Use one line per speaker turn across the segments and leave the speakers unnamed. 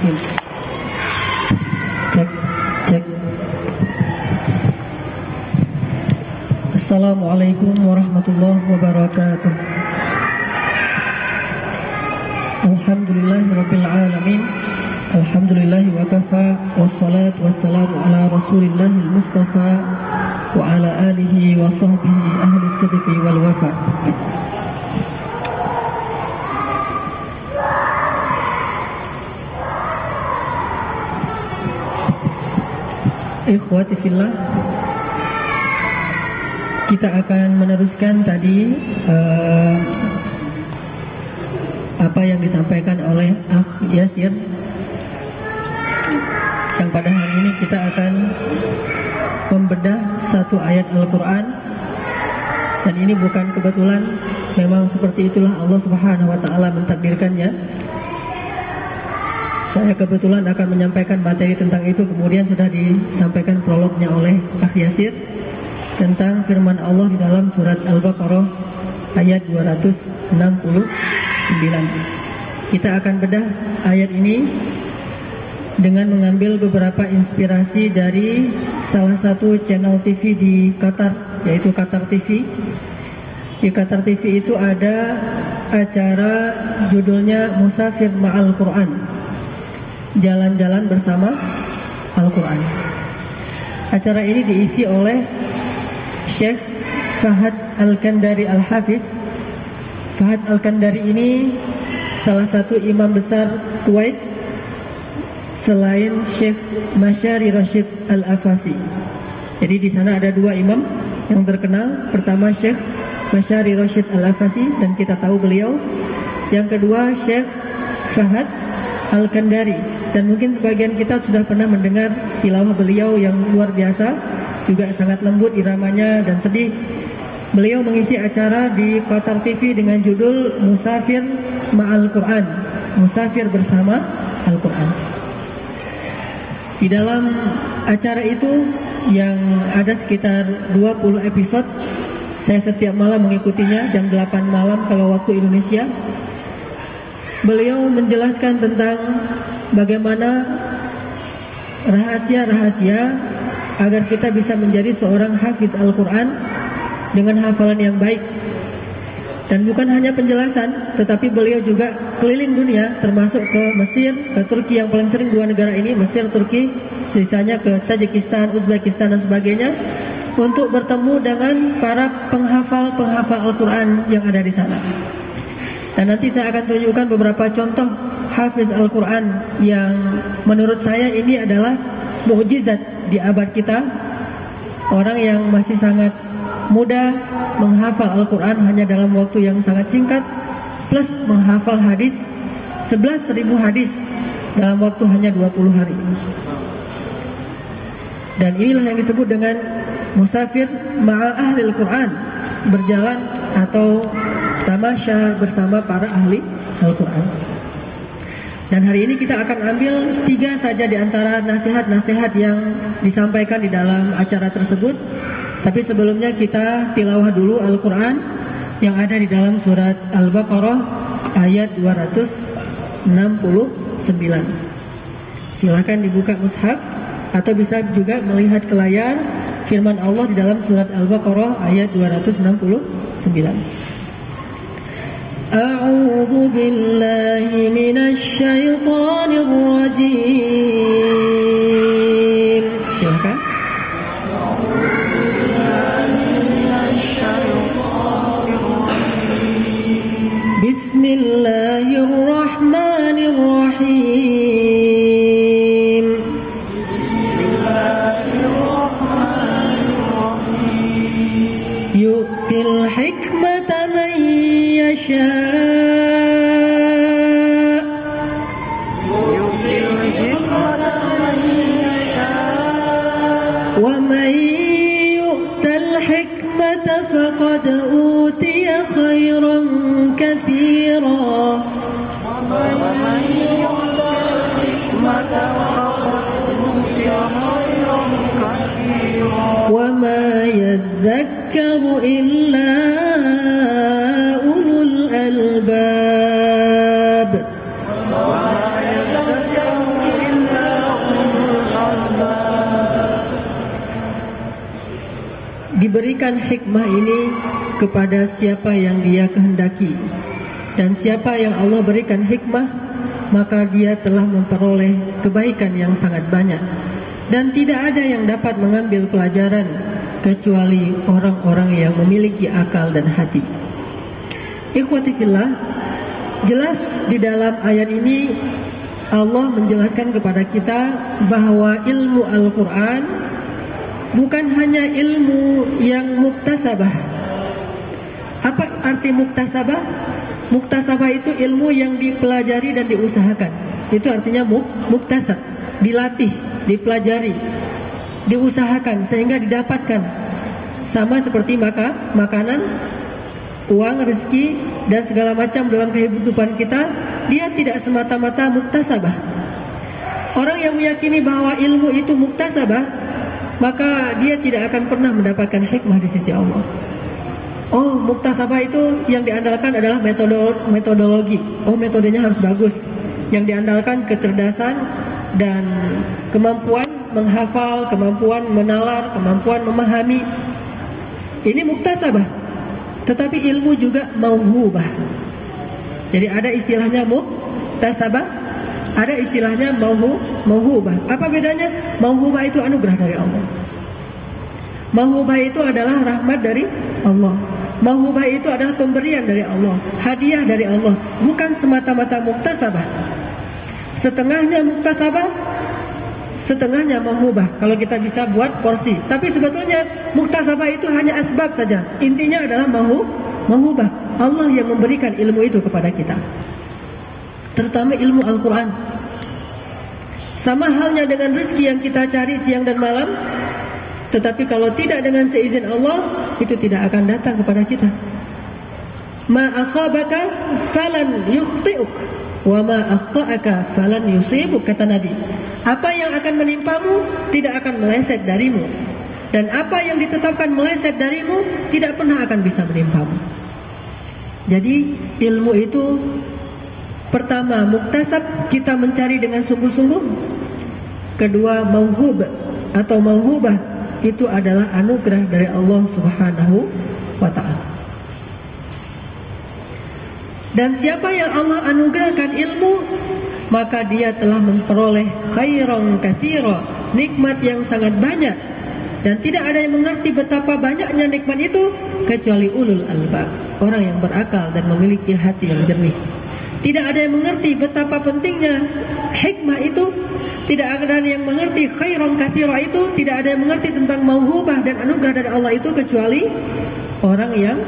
Bismillahirrahmanirrahim. Cek, cek. Assalamualaikum warahmatullahi wabarakatuh. Alhamdulillahirabbil alamin. Alhamdulillahi wa kafa. Wassalatu wassalamu ala Rasulillahil Mustafa wa ala alihi wa sahbihi ahli sidqi wal wafa. Ikhwati fillah, kita akan meneruskan tadi apa yang disampaikan oleh Akh Yasir, yang pada hari ini kita akan membedah satu ayat Al-Quran. Dan ini bukan kebetulan, memang seperti itulah Allah Subhanahu wa ta'ala mentakdirkannya. Saya kebetulan akan menyampaikan materi tentang itu, kemudian sudah disampaikan prolognya oleh Akh Yasir tentang firman Allah di dalam surat Al-Baqarah ayat 269. Kita akan bedah ayat ini dengan mengambil beberapa inspirasi dari salah satu channel TV di Qatar, yaitu Qatar TV. Di Qatar TV itu ada acara judulnya Musafir Ma'al Quran, jalan-jalan bersama Al-Quran. Acara ini diisi oleh Syekh Fahad Al-Kandari Al-Hafiz. Fahad Al-Kandari ini salah satu imam besar Kuwait selain Syekh Masyari Rashid Al-Afasi. Jadi di sana ada dua imam yang terkenal. Pertama Syekh Masyari Rashid Al-Afasi, dan kita tahu beliau. Yang kedua Syekh Fahad Al-Kandari, dan mungkin sebagian kita sudah pernah mendengar tilawah beliau yang luar biasa, juga sangat lembut iramanya dan sedih. Beliau mengisi acara di Qatar TV dengan judul Musafir Ma'al Quran, musafir bersama Al-Quran. Di dalam acara itu yang ada sekitar 20 episode, saya setiap malam mengikutinya jam 8 malam kalau waktu Indonesia. Beliau menjelaskan tentang bagaimana rahasia-rahasia agar kita bisa menjadi seorang hafiz Al-Quran dengan hafalan yang baik. Dan bukan hanya penjelasan, tetapi beliau juga keliling dunia, termasuk ke Mesir, ke Turki, yang paling sering dua negara ini, Mesir, Turki, sisanya ke Tajikistan, Uzbekistan dan sebagainya, untuk bertemu dengan para penghafal Al-Quran yang ada di sana. Dan nanti saya akan tunjukkan beberapa contoh hafiz Al-Quran yang menurut saya ini adalah mukjizat di abad kita. Orang yang masih sangat muda menghafal Al-Quran hanya dalam waktu yang sangat singkat, plus menghafal hadis 11.000 hadis dalam waktu hanya 20 hari. Dan inilah yang disebut dengan musafir ma'a ahli Al-Quran, berjalan atau tamasya bersama para ahli Al-Quran. Dan hari ini kita akan ambil 3 saja di antara nasihat-nasihat yang disampaikan di dalam acara tersebut. Tapi sebelumnya kita tilawah dulu Al-Quran yang ada di dalam surat Al-Baqarah ayat 269. Silakan dibuka mushaf atau bisa juga melihat ke layar firman Allah di dalam surat Al-Baqarah ayat 269. A'udzu billahi minasy syaithanir rajim. Silakan. Bismillahirrahmanirrahim. Bismillahirrahmanirrahim. Yu'til hikmata man yasha'. فقد أوتي خيرا كثيرا وما يذكر إلا أولو الألباب. memberikan hikmah ini kepada siapa yang Dia kehendaki. Dan siapa yang Allah berikan hikmah, maka dia telah memperoleh kebaikan yang sangat banyak. Dan tidak ada yang dapat mengambil pelajaran kecuali orang-orang yang memiliki akal dan hati. Ikhwati fillah, jelas di dalam ayat ini Allah menjelaskan kepada kita bahwa ilmu Al-Quran bukan hanya ilmu yang muktasabah. Apa arti muktasabah? Muktasabah itu ilmu yang dipelajari dan diusahakan. Itu artinya muktasab, dilatih, dipelajari, diusahakan sehingga didapatkan. Sama seperti makanan, uang, rezeki dan segala macam dalam kehidupan kita, dia tidak semata-mata muktasabah. Orang yang meyakini bahwa ilmu itu muktasabah, maka dia tidak akan pernah mendapatkan hikmah di sisi Allah. Oh, muktasabah itu yang diandalkan adalah metodologi. Oh, metodenya harus bagus. Yang diandalkan kecerdasan dan kemampuan menghafal, kemampuan menalar, kemampuan memahami. Ini muktasabah. Tetapi ilmu juga mauhubah. Jadi ada istilahnya muktasabah, ada istilahnya mauhubah. Apa bedanya? Mauhubah itu anugerah dari Allah. Mauhubah itu adalah rahmat dari Allah. Mauhubah itu adalah pemberian dari Allah, hadiah dari Allah, bukan semata-mata muktasabah. Setengahnya muktasabah, setengahnya mauhubah. Kalau kita bisa buat porsi. Tapi sebetulnya muktasabah itu hanya asbab saja. Intinya adalah mauhubah. Allah yang memberikan ilmu itu kepada kita. Terutama ilmu Al-Quran. Sama halnya dengan rezeki yang kita cari siang dan malam. Tetapi kalau tidak dengan seizin Allah, itu tidak akan datang kepada kita. Ma asabaka falan yukhti'uk, wa ma akhta'aka falan yusibuk, kata Nabi. Apa yang akan menimpamu tidak akan meleset darimu, dan apa yang ditetapkan meleset darimu tidak pernah akan bisa menimpamu. Jadi ilmu itu pertama muktasab, kita mencari dengan sungguh-sungguh. Kedua mauhub atau mauhubah, itu adalah anugerah dari Allah Subhanahu wa ta'ala. Dan siapa yang Allah anugerahkan ilmu, maka dia telah memperoleh khairan katsira, nikmat yang sangat banyak. Dan tidak ada yang mengerti betapa banyaknya nikmat itu kecuali ulul albab, orang yang berakal dan memiliki hati yang jernih. Tidak ada yang mengerti betapa pentingnya hikmah itu. Tidak ada yang mengerti khairan katsira itu. Tidak ada yang mengerti tentang mauhubah dan anugerah dari Allah itu kecuali orang yang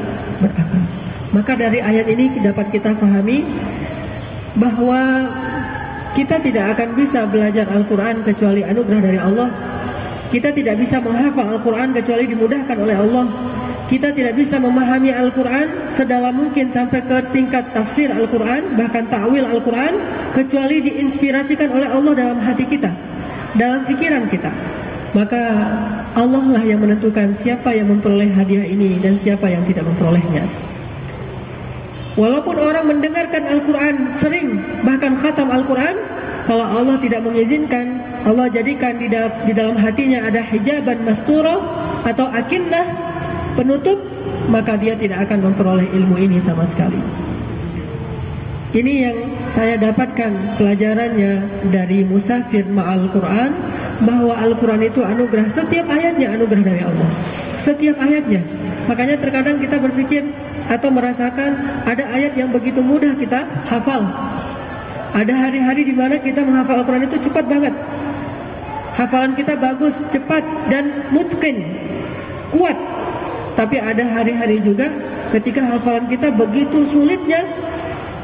berakal. Maka dari ayat ini dapat kita pahami bahwa kita tidak akan bisa belajar Al-Quran kecuali anugerah dari Allah. Kita tidak bisa menghafal Al-Quran kecuali dimudahkan oleh Allah. Kita tidak bisa memahami Al-Quran sedalam mungkin sampai ke tingkat tafsir Al-Quran, bahkan ta'wil Al-Quran, kecuali diinspirasikan oleh Allah dalam hati kita, dalam pikiran kita. Maka Allah lah yang menentukan siapa yang memperoleh hadiah ini dan siapa yang tidak memperolehnya. Walaupun orang mendengarkan Al-Quran sering, bahkan khatam Al-Quran, kalau Allah tidak mengizinkan, Allah jadikan di dalam hatinya ada hijaban mastura atau akinnah, penutup, maka dia tidak akan memperoleh ilmu ini sama sekali. Ini yang saya dapatkan pelajarannya dari Musafir Ma'al Quran, bahwa Al-Quran itu anugerah. Setiap ayatnya anugerah dari Allah, setiap ayatnya. Makanya terkadang kita berpikir atau merasakan ada ayat yang begitu mudah kita hafal. Ada hari-hari di mana kita menghafal Al-Quran itu cepat banget. Hafalan kita bagus, cepat, dan mutqin, kuat. Tapi ada hari-hari juga ketika hafalan kita begitu sulitnya.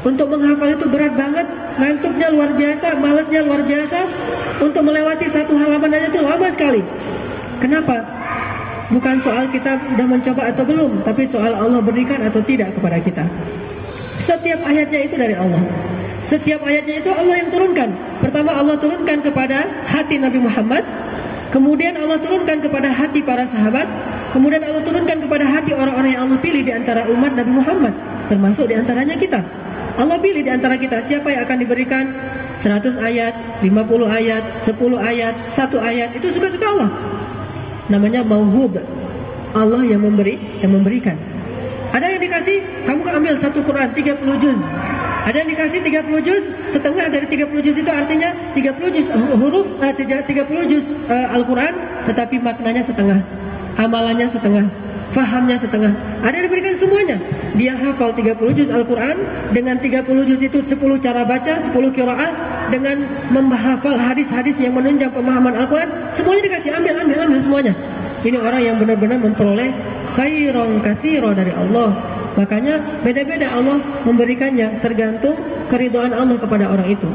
Untuk menghafal itu berat banget, ngantuknya luar biasa, malasnya luar biasa. Untuk melewati satu halaman aja itu lama sekali. Kenapa? Bukan soal kita sudah mencoba atau belum, tapi soal Allah berikan atau tidak kepada kita. Setiap ayatnya itu dari Allah. Setiap ayatnya itu Allah yang turunkan. Pertama Allah turunkan kepada hati Nabi Muhammad, kemudian Allah turunkan kepada hati para sahabat, kemudian Allah turunkan kepada hati orang-orang yang Allah pilih di antara umat Nabi Muhammad, termasuk di antaranya kita. Allah pilih di antara kita siapa yang akan diberikan 100 ayat, 50 ayat, 10 ayat, 1 ayat. Itu suka-suka Allah. Namanya mauhub. Allah yang memberikan. Ada yang dikasih, kamu ambil satu Quran 30 juz. Ada yang dikasih 30 juz, setengah dari 30 juz itu artinya 30 juz huruf 30 juz Al-Quran, tetapi maknanya setengah, amalannya setengah, fahamnya setengah. Ada yang diberikan semuanya. Dia hafal 30 juz Al-Quran, dengan 30 juz itu 10 cara baca, 10 qiraah, dengan menghafal hadis-hadis yang menunjang pemahaman Al-Quran, semuanya dikasih, ambil semuanya. Ini orang yang benar-benar memperoleh khairan katsira dari Allah. Makanya beda-beda Allah memberikannya, tergantung keridhaan Allah kepada orang itu.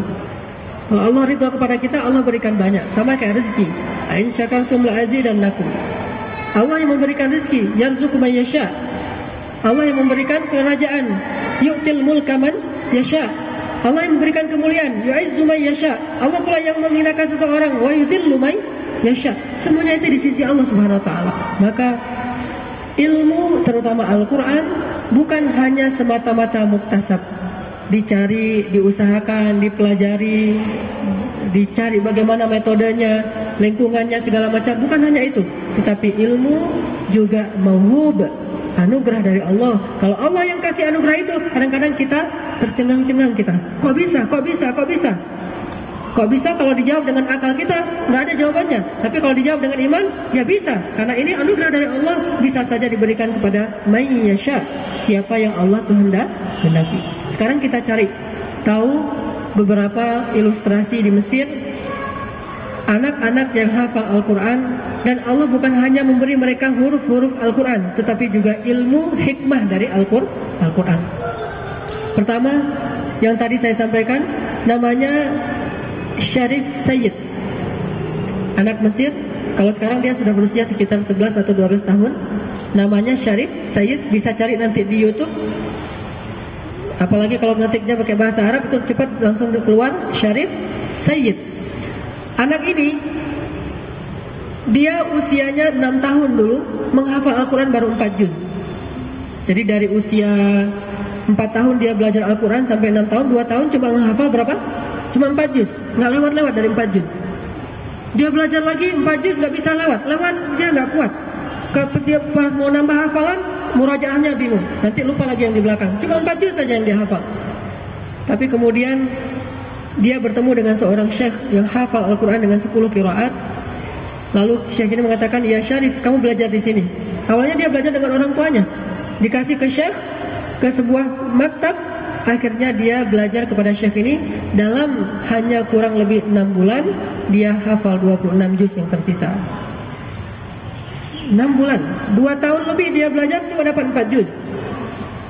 Kalau Allah ridha kepada kita, Allah berikan banyak. Sama kayak rezeki. In syakartum la azidannakum. Allah yang memberikan rezeki, yarzuqu man yasha. Allah yang memberikan kerajaan, yu'til mulka man yasha. Allah yang memberikan kemuliaan, yu'izzu man yasha. Allah pula yang menghinakan seseorang, wa yudhillu man yasha. Semuanya itu di sisi Allah Subhanahu wa taala. Maka ilmu, terutama Al-Quran, bukan hanya semata-mata muktasab, dicari, diusahakan, dipelajari, dicari bagaimana metodenya, lingkungannya, segala macam. Bukan hanya itu, tetapi ilmu juga mauhub, anugerah dari Allah. Kalau Allah yang kasih anugerah itu, kadang-kadang kita tercengang-cengang kita. Kok bisa? Kok bisa kalau dijawab dengan akal kita? Nggak ada jawabannya. Tapi kalau dijawab dengan iman, ya bisa. Karena ini anugerah dari Allah, bisa saja diberikan kepada may yasha, siapa yang Allah kehendaki. Sekarang kita cari tahu beberapa ilustrasi di Mesir, anak-anak yang hafal Al-Quran, dan Allah bukan hanya memberi mereka huruf-huruf Al-Quran, tetapi juga ilmu hikmah dari Al-Quran. Pertama, yang tadi saya sampaikan, namanya Syarif Sayyid, anak Mesir. Kalau sekarang dia sudah berusia sekitar 11 atau 12 tahun. Namanya Syarif Sayyid, bisa cari nanti di YouTube. Apalagi kalau ngetiknya pakai bahasa Arab itu cepat langsung keluar, Syarif Sayyid. Anak ini, dia usianya 6 tahun dulu, menghafal Al-Quran baru 4 juz. Jadi dari usia 4 tahun dia belajar Al-Quran sampai 6 tahun, 2 tahun cuma menghafal berapa? Cuma 4 juz, nggak lewat-lewat dari 4 juz. Dia belajar lagi 4 juz, nggak bisa lewat dia nggak kuat. Pas mau nambah hafalan, murajaahnya bingung, nanti lupa lagi yang di belakang. Cuma 4 juz saja yang dia hafal. Tapi kemudian dia bertemu dengan seorang syekh yang hafal Al-Quran dengan 10 qiraat. Lalu syekh ini mengatakan, ya Syarif, kamu belajar di sini. Awalnya dia belajar dengan orang tuanya, dikasih ke syekh, ke sebuah maktab. Akhirnya dia belajar kepada syekh ini. Dalam hanya kurang lebih 6 bulan, dia hafal 26 juz yang tersisa. 6 bulan, 2 tahun lebih dia belajar cuma dapat 4 juz.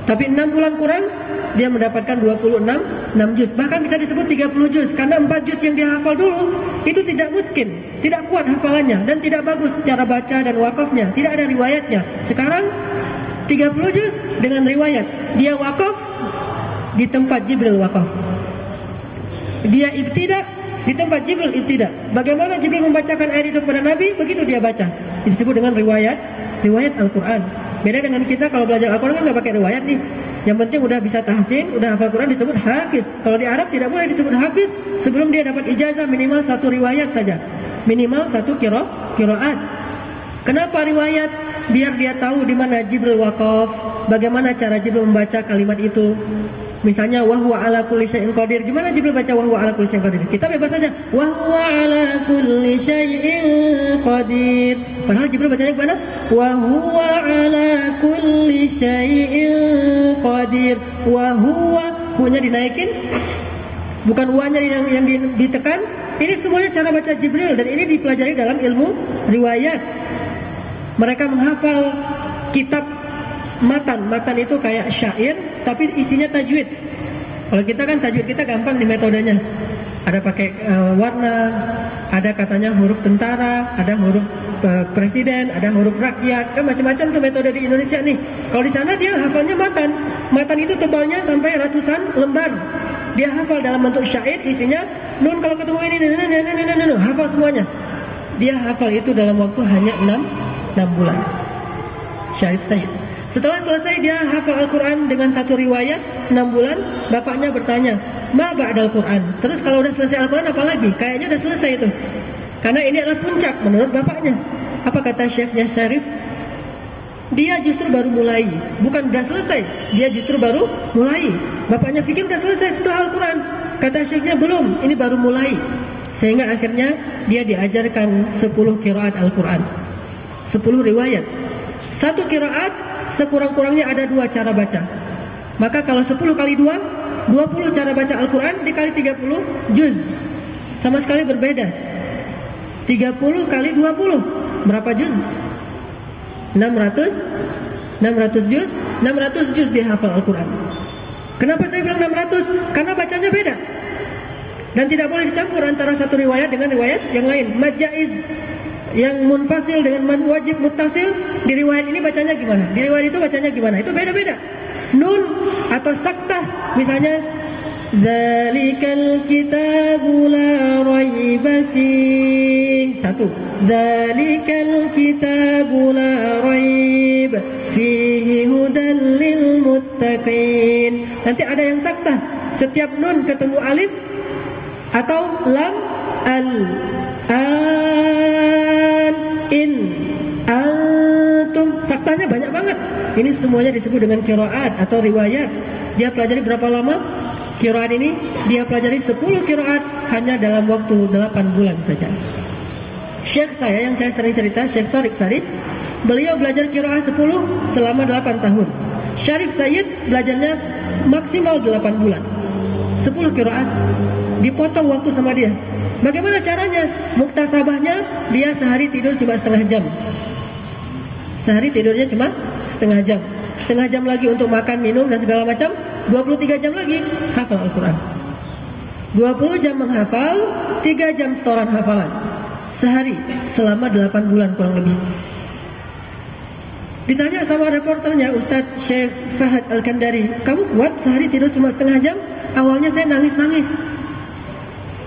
Tapi 6 bulan kurang, dia mendapatkan 26 juz. Bahkan bisa disebut 30 juz, karena 4 juz yang dia hafal dulu itu tidak mungkin, tidak kuat hafalannya, dan tidak bagus cara baca dan wakafnya, tidak ada riwayatnya. Sekarang 30 juz dengan riwayat. Dia wakaf di tempat Jibril wakaf. Dia ibtida di tempat Jibril ibtida. Bagaimana Jibril membacakan ayat itu kepada Nabi, begitu dia baca. Disebut dengan riwayat Al-Quran. Beda dengan kita kalau belajar Al-Quran kan nggak pakai riwayat nih. Yang penting udah bisa tahsin, udah hafal Quran, disebut hafiz. Kalau di Arab tidak boleh disebut hafiz sebelum dia dapat ijazah minimal 1 riwayat saja, minimal 1 qiraat. Kenapa riwayat? Biar dia tahu di mana Jibril wakaf, bagaimana cara Jibril membaca kalimat itu. Misalnya wahwa ala kulli syai'in qadir. Gimana Jibril baca wahwa ala kulli syai'in qadir? Kita bebas saja, wahwa ala kulli syai'in qadir. Padahal Jibril bacanya gimana? Wahwa ala kulli syai'in qadir. Wahwa, hu-nya dinaikin, bukan wa-nya yang ditekan. Ini semuanya cara baca Jibril, dan ini dipelajari dalam ilmu riwayat. Mereka menghafal kitab matan itu kayak syair, tapi isinya tajwid. Kalau kita kan tajwid kita gampang di metodenya. Ada pakai warna, ada katanya huruf tentara, ada huruf presiden, ada huruf rakyat, kan macam-macam tuh metode di Indonesia nih. Kalau di sana dia hafalnya matan. Matan itu tebalnya sampai ratusan lembar. Dia hafal dalam bentuk syair, isinya nun kalau ketemu ini, hafal semuanya. Dia hafal itu dalam waktu hanya 6 bulan. Syarif Sayyid. Setelah selesai dia hafal Al-Quran dengan 1 riwayat 6 bulan, bapaknya bertanya, ma ba'dal Quran? Terus kalau udah selesai Al-Quran apa lagi? Kayaknya udah selesai itu. Karena ini adalah puncak menurut bapaknya. Apa kata syekhnya Syarif? dia justru baru mulai, bukan udah selesai, dia justru baru mulai. Bapaknya fikir udah selesai setelah Al-Quran, kata syekhnya belum, ini baru mulai. Sehingga akhirnya dia diajarkan 10 qiraat Al-Quran, 10 riwayat. Satu qiraat sekurang-kurangnya ada 2 cara baca. Maka kalau 10 kali 2, 20 cara baca Al-Quran dikali 30 juz. Sama sekali berbeda. 30 kali 20 berapa juz? 600 juz. 600 juz dia hafal Al-Quran. Kenapa saya bilang 600? Karena bacanya beda. Dan tidak boleh dicampur antara satu riwayat dengan riwayat yang lain. Mad jaiz yang munfasil dengan mad wajib muttasil, di riwayat ini bacanya gimana? Di riwayat itu bacanya gimana? Itu beda-beda. Nun atau saktah misalnya Zalikal kitabu la raiba fihi. Satu. Zalikal kitabu la raiba fihi hudan lil muttaqin. Nanti ada yang saktah. Setiap nun ketemu alif atau lam, al, an, in, antum. Saktahnya banyak banget. Ini semuanya disebut dengan qiraat atau riwayat. Dia pelajari berapa lama? Qiraat ini dia pelajari 10 qiraat hanya dalam waktu 8 bulan saja. Syekh saya yang saya sering cerita, Syekh Tariq Faris, beliau belajar qiraat 10 selama 8 tahun. Syarif Sayyid belajarnya maksimal 8 bulan. 10 qiraat dipotong waktu sama dia. Bagaimana caranya? Muktasabahnya dia sehari tidur cuma setengah jam. Sehari tidurnya cuma setengah jam. Setengah jam lagi untuk makan, minum dan segala macam. 23 jam lagi hafal Al-Quran. 20 jam menghafal, 3 jam setoran hafalan sehari selama 8 bulan kurang lebih. Ditanya sama reporternya, Ustadz Syekh Fahad Al-Kandari, kamu kuat sehari tidur cuma setengah jam? Awalnya saya nangis-nangis.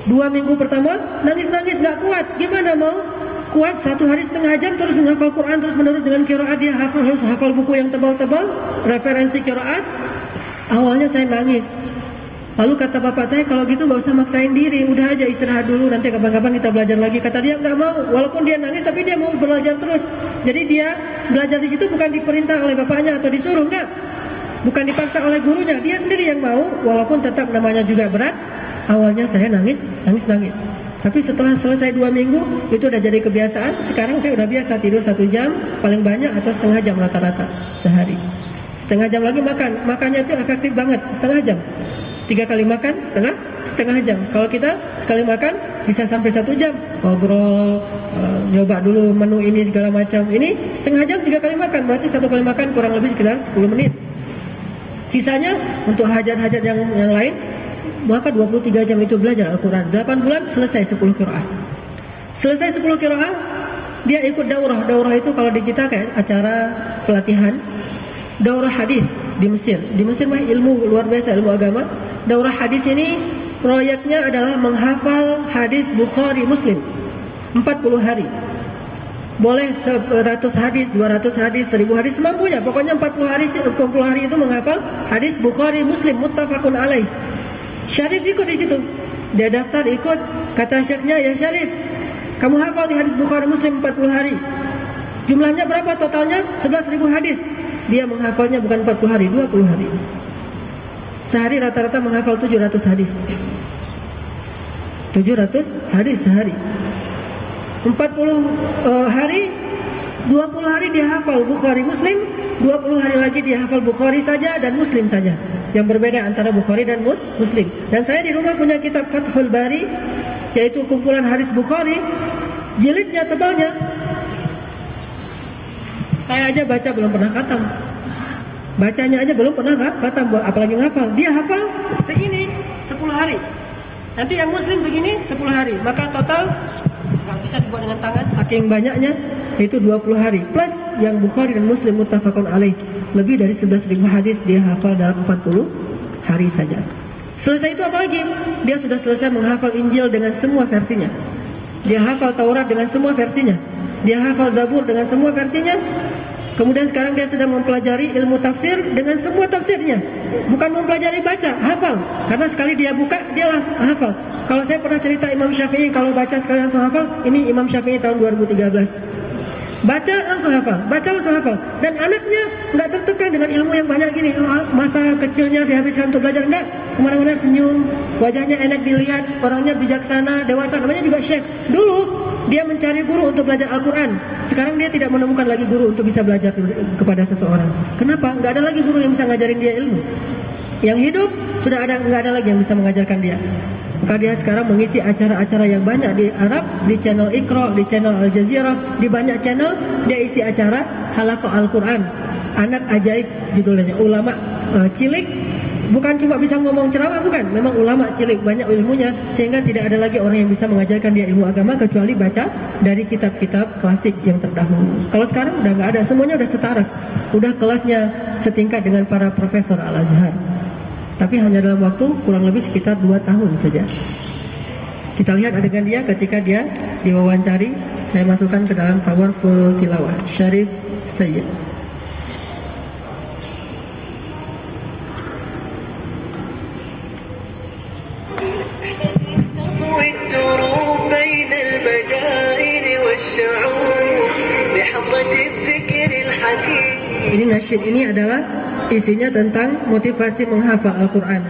2 minggu pertama nangis-nangis gak kuat. Gimana mau kuat 1 hari setengah jam terus menghafal Quran terus menerus dengan qiraat? Dia harus hafal buku yang tebal-tebal, referensi qiraat. Awalnya saya nangis. Lalu kata bapak saya, kalau gitu gak usah maksain diri, udah aja istirahat dulu, nanti kapan-kapan kita belajar lagi. Kata dia gak mau, walaupun dia nangis tapi dia mau belajar terus. Jadi dia belajar di situ bukan diperintah oleh bapaknya atau disuruh, enggak. Bukan dipaksa oleh gurunya, dia sendiri yang mau, walaupun tetap namanya juga berat. Awalnya saya nangis. Tapi setelah selesai 2 minggu, itu udah jadi kebiasaan. Sekarang saya udah biasa tidur 1 jam, paling banyak atau setengah jam rata-rata sehari. Setengah jam lagi makan. Makannya itu efektif banget, setengah jam. 3 kali makan, setengah jam. Kalau kita sekali makan bisa sampai 1 jam. Ngobrol, nyoba dulu menu ini segala macam. Ini setengah jam 3 kali makan. Berarti 1 kali makan kurang lebih sekitar 10 menit. Sisanya untuk hajat-hajat yang lain. Maka 23 jam itu belajar Al-Quran. 8 bulan selesai 10 qiraat. Selesai 10 qiraat, dia ikut daurah. Daurah itu kalau di kita kayak acara pelatihan. Daurah hadis di Mesir. Di Mesir mah ilmu luar biasa, ilmu agama. Daurah hadis ini proyeknya adalah menghafal hadis Bukhari Muslim 40 hari. Boleh 100 hadis, 200 hadis, 1000 hadis semampunya. Pokoknya 40 hari itu menghafal hadis Bukhari Muslim muttafaqun alaih. Syarif ikut di situ. Dia daftar ikut. Kata syekhnya, ya Syarif, kamu hafal di hadis Bukhari Muslim 40 hari. Jumlahnya berapa totalnya? 11.000 hadis. Dia menghafalnya bukan 40 hari, 20 hari. Sehari rata-rata menghafal 700 hadis. 700 hadis sehari. 40 hari, 20 hari dia hafal Bukhari Muslim, 20 hari lagi dia hafal Bukhari saja dan Muslim saja. Yang berbeda antara Bukhari dan Muslim. Dan saya di rumah punya kitab Fathul Bari, yaitu kumpulan hadis Bukhari. Jilidnya, tebalnya, saya aja baca belum pernah khatam. Bacanya aja belum pernah khatam, apalagi ngafal. Dia hafal segini 10 hari. Nanti yang Muslim segini 10 hari. Maka total gak bisa dibuat dengan tangan, saking banyaknya, itu 20 hari. Plus yang Bukhari dan Muslim muttafaqun alaih, lebih dari 11.000 hadis dia hafal dalam 40 hari saja. Selesai itu apa lagi? Dia sudah selesai menghafal Injil dengan semua versinya. Dia hafal Taurat dengan semua versinya. Dia hafal Zabur dengan semua versinya. Kemudian sekarang dia sedang mempelajari ilmu tafsir dengan semua tafsirnya. Bukan mempelajari baca, hafal. Karena sekali dia buka, dia hafal. Kalau saya pernah cerita Imam Syafi'i, kalau baca sekali langsung hafal. Ini Imam Syafi'i tahun 2013. Baca langsung hafal, baca langsung hafal. Dan anaknya nggak tertekan dengan ilmu yang banyak gini. Masa kecilnya dihabiskan untuk belajar, enggak. Kemana-mana senyum, wajahnya enak dilihat, orangnya bijaksana, dewasa. Namanya juga Syekh. Dulu dia mencari guru untuk belajar Al-Quran. Sekarang dia tidak menemukan lagi guru untuk bisa belajar kepada seseorang. Kenapa? Nggak ada lagi guru yang bisa ngajarin dia ilmu. Yang hidup sudah ada, nggak ada lagi yang bisa mengajarkan dia. Maka dia sekarang mengisi acara-acara yang banyak di Arab, di channel Iqra, di channel Al Jazeera, di banyak channel dia isi acara Halaqah Al-Quran. Anak ajaib judulnya, ulama cilik, bukan cuma bisa ngomong ceramah, bukan, memang ulama cilik, banyak ilmunya, sehingga tidak ada lagi orang yang bisa mengajarkan dia ilmu agama kecuali baca dari kitab-kitab klasik yang terdahulu. Kalau sekarang udah nggak ada, semuanya udah setaraf, udah kelasnya setingkat dengan para profesor Al-Azhar. Tapi hanya dalam waktu kurang lebih sekitar 2 tahun saja. Kita lihat adegan dia ketika dia diwawancari. Saya masukkan ke dalam Powerful Tilawah, Syarif Sayyid. Ini nasyid ini adalah isinya tentang motivasi menghafal Al-Quran.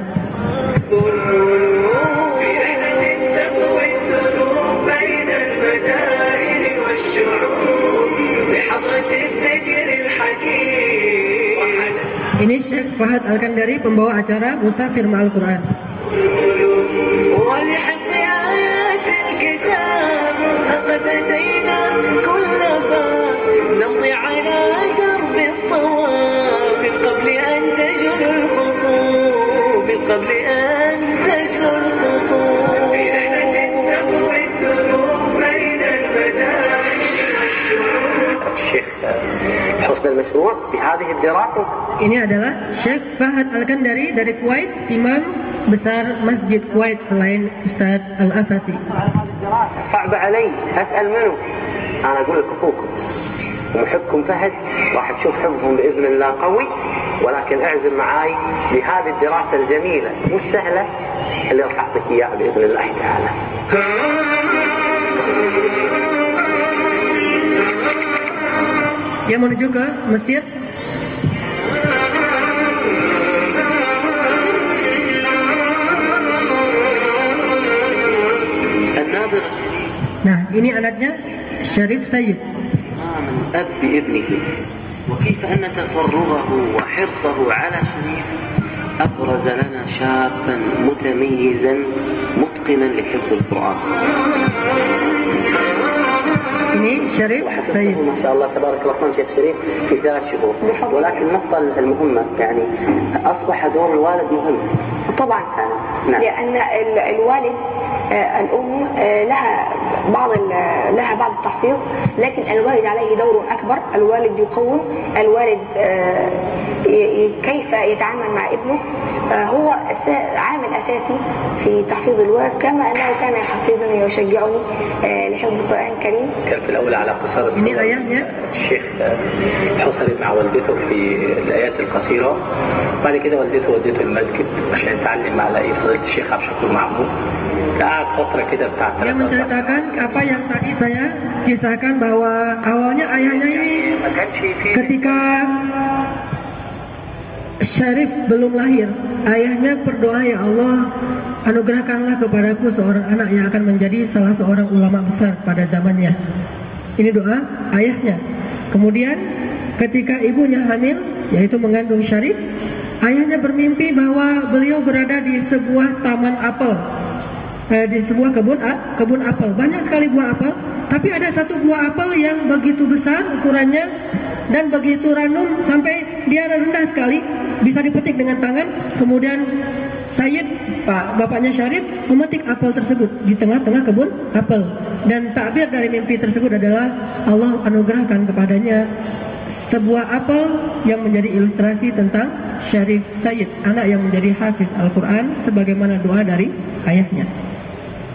Ini Syekh Fahad Al-Kandari, pembawa acara Musafir Ma'al Quran. Ini adalah Syekh Fahad Al-Kandari dari Kuwait, imam besar Masjid Kuwait selain Ustaz Al-Afasi.
صعب علي أسأل منه أنا أقول لك أخوكم ومحبكم فهد راح تشوف حفظهم بإذن الله قوي ولكن اعزم معاي بهذه الدراسة الجميلة والسهلة اللي راح أعطيك إياها بإذن الله تعالى.
Dia menuju ke Mesir. Nah, ini anaknya Syarif Sayyid.
من أب ابنه وكيف أن تفرغه وحرصه على شريف أبرز لنا شابا متميزا متقنا لحفظ القرآن.
ini Syarif Sayyid.
ما شاء الله تبارك الرحمن شيخ شريف في 3 شهور. ولكن النقطة المهمة يعني أصبح دور الوالد مهم.
طبعا نعم. لأن الوالد الأم لها بعض التحفيظ لكن الوالد عليه دور أكبر. الوالد يقوم، الوالد كيف يتعامل مع ابنه هو عامل أساسي في تحفيظ الولد كما أنه كان يحفزني ويشجعني لحفظ القرآن الكريم.
كان في الأول على قصار الصدر الشيخ حصلت مع والدته في الآيات القصيرة. بعد كده والدته ودته المسجد عشان يتعلم مع فضيلة الشيخ عبد الشكور محمود. قعد فترة كده بتاع 3
Dia menceritakan apa yang tadi saya kisahkan, bahwa awalnya ayahnya ini ketika Syarif belum lahir, ayahnya berdoa, ya Allah, anugerahkanlah kepadaku seorang anak yang akan menjadi salah seorang ulama besar pada zamannya. Ini doa ayahnya. Kemudian ketika ibunya hamil, yaitu mengandung Syarif, ayahnya bermimpi bahwa beliau berada di sebuah taman apel, di sebuah kebun apel. Banyak sekali buah apel, tapi ada satu buah apel yang begitu besar ukurannya dan begitu ranum sampai dia rendah sekali, bisa dipetik dengan tangan. Kemudian Sayyid, bapaknya Syarif, memetik apel tersebut di tengah-tengah kebun apel. Dan takbir dari mimpi tersebut adalah Allah anugerahkan kepadanya sebuah apel yang menjadi ilustrasi tentang Syarif Sayyid, anak yang menjadi hafiz Al-Quran sebagaimana doa dari ayahnya.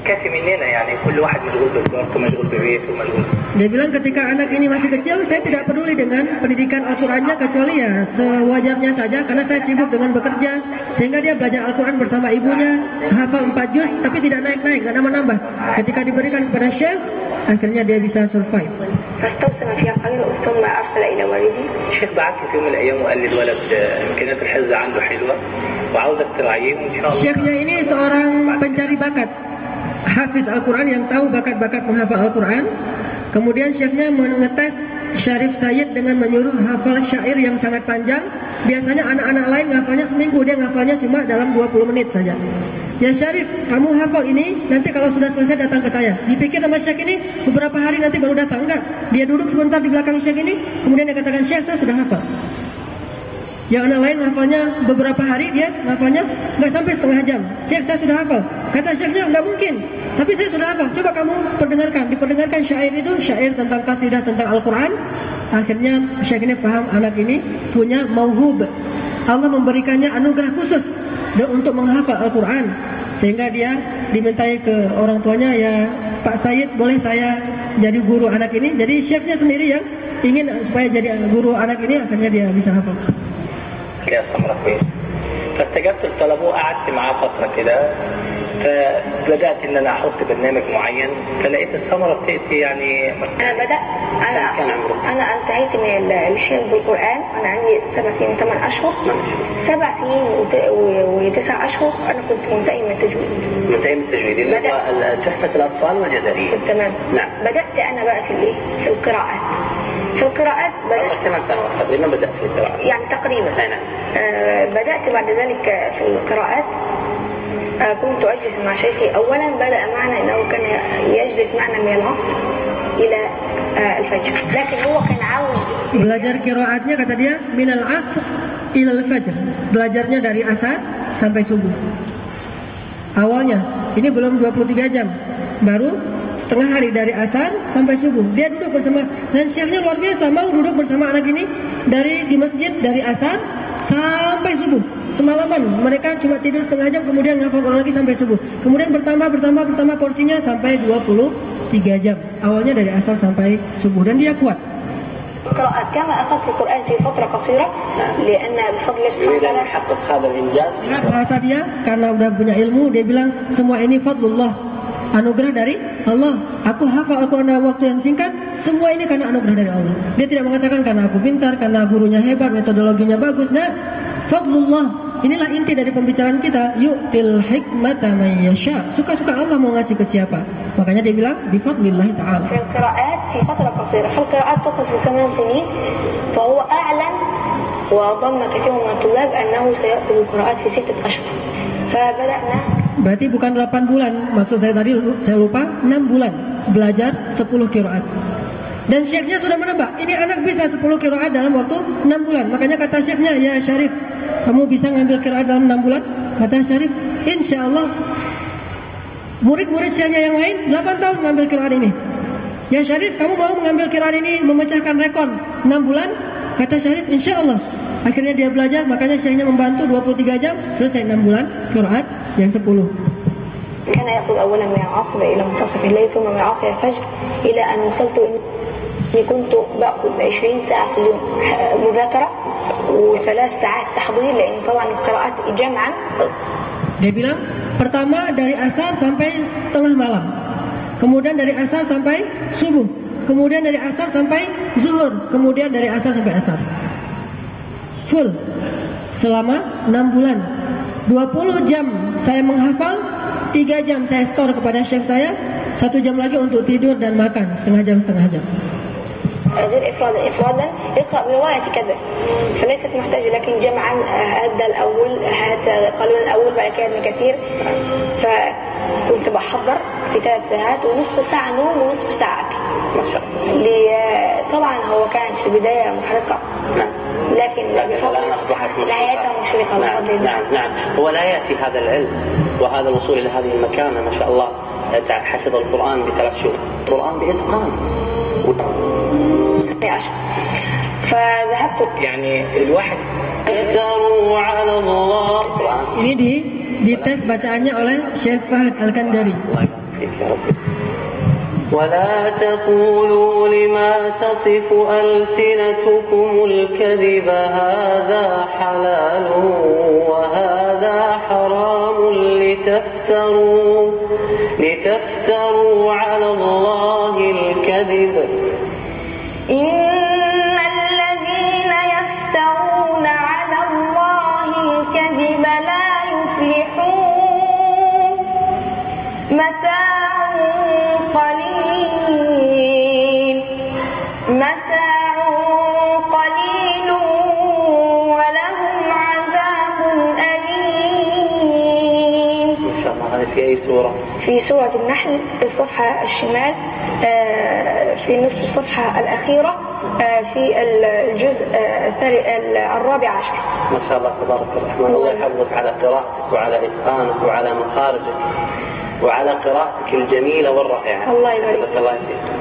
كافي مننا يعني كل واحد مشغول بتجارته مشغول ببيته مشغول.
Dia bilang ketika anak ini masih kecil, saya tidak peduli dengan pendidikan Al-Qurannya kecuali ya sewajarnya saja karena saya sibuk dengan bekerja, sehingga dia belajar Al-Quran bersama ibunya, hafal 4 juz tapi tidak naik-naik, tidak nambah-nambah. Ketika diberikan kepada Syekh, akhirnya dia bisa survive.
فاستوسم فيها قليلا ثم أرسل إلى والدي.
الشيخ بعت لي في يوم من الأيام وقال لي الولد إمكانيات الحفظ عنده حلوة وعاوزك تراعيه وإن شاء الله.
Syekhnya ini seorang pencari bakat, hafiz Al-Quran yang tahu bakat-bakat menghafal Al-Quran. Kemudian syekhnya mengetes Syarif Sayyid dengan menyuruh hafal syair yang sangat panjang. Biasanya anak-anak lain ngafalnya seminggu, dia ngafalnya cuma dalam 20 menit saja. Ya Syarif, kamu hafal ini, nanti kalau sudah selesai datang ke saya. Dipikir sama syekh ini, beberapa hari nanti baru datang. Enggak, dia duduk sebentar di belakang syekh ini, kemudian dia katakan, Syekh saya sudah hafal. Yang anak lain hafalnya beberapa hari, dia hafalnya nggak sampai setengah jam. Syekh saya sudah hafal. Kata syekhnya, nggak mungkin, tapi saya sudah hafal. Coba kamu diperdengarkan syair itu, syair tentang kasidah tentang Al-Quran. Akhirnya syekh ini paham anak ini punya mauhub. Allah memberikannya anugerah khusus untuk menghafal Al-Quran. Sehingga dia dimintai ke orang tuanya, ya Pak Sayyid boleh saya jadi guru anak ini. Jadi syekhnya sendiri yang ingin supaya jadi guru anak ini, akhirnya dia bisa hafal.
يا سمرة كويس. فاستجبت الطلب وقعدت معاه فترة كده، فبدأت إن أنا أحط برنامج معين، فلقيت الثمرة بتأتي يعني.
أنا انتهيت من الحفظ القرآن وأنا عندي 7 سنين 8 أشهر. 7 سنين و9 أشهر أنا كنت منتهي من التجويد.
منتهي من التجويد اللي هو تحفة الأطفال والجزرية.
تمام.
نعم.
بدأت أنا بقى في القراءات. في القراءات
بدأت 8 سنوات تقريبا بدأت في القراءة.
يعني تقريبا.
نعم.
بدأت بعد ذلك في القراءات. كنت أجلس مع شيخي. أولا بدأ معنا أنه كان يجلس معنا من العصر إلى الفجر. لكن هو كان عاوز
belajar qiraatnya, kata dia, minal asr ilal fajr. Belajarnya dari asar sampai subuh. Awalnya ini belum 23 jam, baru setengah hari dari asar sampai subuh. Dia duduk bersama, dan syekhnya luar biasa, mau duduk bersama anak ini di masjid dari asar sampai subuh. Semalaman mereka cuma tidur setengah jam, kemudian ngafal Quran lagi sampai subuh. Kemudian bertambah porsinya sampai 23 jam. Awalnya dari asar sampai subuh, dan dia kuat.
قراءات كما أخذت القرآن في فترة قصيرة لأن بفضل
يريد أن يحقق هذا الإنجاز.
Bahasa dia karena udah punya ilmu, dia bilang semua ini fadlullah, anugerah dari Allah. Aku hafal Al-Quran dalam waktu yang singkat, semua ini karena anugerah dari Allah. Dia tidak mengatakan karena aku pintar, karena gurunya hebat, metodologinya bagus. Nah, fadlullah. Inilah inti dari pembicaraan kita. Yu'til hikmata man yasha. Suka-suka Allah mau ngasih ke siapa. Makanya dia bilang bifadlillah ta'ala.
في القراءات في فترة قصيرة. فالقراءات تقف في 8 سنين. فهو أعلن وظن كثير من الطلاب أنه سيأخذ القراءات في 6 أشهر. فبدأنا.
Berarti bukan 8 bulan. Maksud saya tadi saya lupa, 6 bulan belajar 10 qiraat. Dan syekhnya sudah menebak, ini anak bisa 10 qiraat dalam waktu 6 bulan. Makanya kata syekhnya, ya Syarif, kamu bisa ngambil qiraat dalam 6 bulan? Kata Syarif, insyaallah. Murid-murid syekhnya yang lain 8 tahun ngambil qiraat ini. Ya Syarif, kamu mau mengambil qiraat ini, memecahkan rekor 6 bulan? Kata Syarif, insyaallah. Akhirnya dia belajar, makanya syekhnya membantu 23 jam, selesai 6 bulan qiraat yang 10.
كان يأخذ أولا من العصر إلى منتصف الليل ثم من العصر إلى الفجر إلى أن وصلت إني كنت بأخذ 20 ساعة في اليوم مذاكرة و3 ساعات تحضير لأن طبعا القراءات جمعا.
Dia bilang pertama dari asar sampai tengah malam, kemudian dari asar sampai subuh, kemudian dari asar sampai zuhur, kemudian dari asar sampai asar. Full selama 6 bulan. 20 jam saya menghafal, 3 jam saya store kepada syekh saya, 1 jam lagi untuk tidur dan makan, setengah jam.
غير إفرادا اقرأ برواية كذا فليست محتاجة لكن جمعا هذا الأول قالوا الأول بعد كده ابن كثير. فكنت بحضر في 3 ساعات ونصف ساعة نوم ونصف ساعة أكل.
ما شاء الله.
طبعا هو كانت في البداية محرقة.
نعم.
لكن بفضل نهايتها مشرقة بفضل الله.
نعم. هو لا يأتي هذا العلم وهذا الوصول إلى هذه المكانة ما شاء الله. حفظ القرآن ب3 شهور. القرآن بإتقان.
فذهبت
يعني الواحد افتروا على الله.
Ini dites bacaannya oleh Syekh Fahad Al-Kandari.
ولا تقولوا لما تصف ألسنتكم الكذب هذا حلال وهذا حرام لتفتروا على الله الكذب
متاع قليل ولهم عذاب أليم.
ما شاء الله. هذه في أي سورة؟
في سورة النحل في الصفحة الشمال، في نصف الصفحة الأخيرة، في الجزء الرابع عشر.
ما شاء الله تبارك الرحمن. الله يحفظك على قراءتك وعلى إتقانك وعلى مخارجك وعلى قراءتك الجميلة والرائعة.
الله يبارك.
الله يسعدك.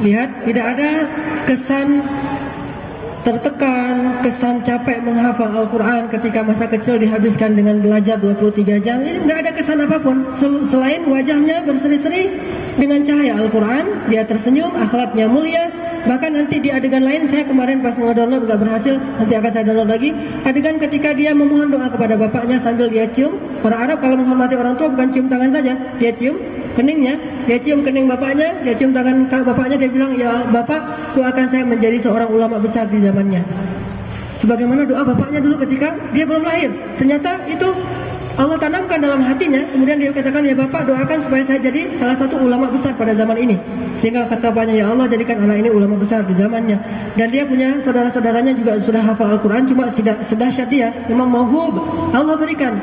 Lihat, tidak ada kesan tertekan, kesan capek menghafal Al-Quran ketika masa kecil dihabiskan dengan belajar 23 jam. Ini nggak ada kesan apapun selain wajahnya berseri-seri dengan cahaya Al-Quran. Dia tersenyum, akhlaknya mulia. Bahkan nanti di adegan lain, saya kemarin pas nge-download nggak berhasil, nanti akan saya download lagi. Adegan ketika dia memohon doa kepada bapaknya sambil dia cium. Orang Arab kalau menghormati orang tua bukan cium tangan saja, dia cium keningnya, dia cium kening bapaknya, dia cium tangan bapaknya, dia bilang, ya Bapak, doakan saya menjadi seorang ulama besar di zamannya. Sebagaimana doa bapaknya dulu ketika dia belum lahir. Ternyata itu Allah tanamkan dalam hatinya. Kemudian dia katakan, ya Bapak, doakan supaya saya jadi salah satu ulama besar pada zaman ini. Sehingga kata bapaknya, ya Allah, jadikan anak ini ulama besar di zamannya. Dan dia punya saudara-saudaranya juga sudah hafal Al-Quran, cuma sedahsyat dia, memang mauhub. Allah berikan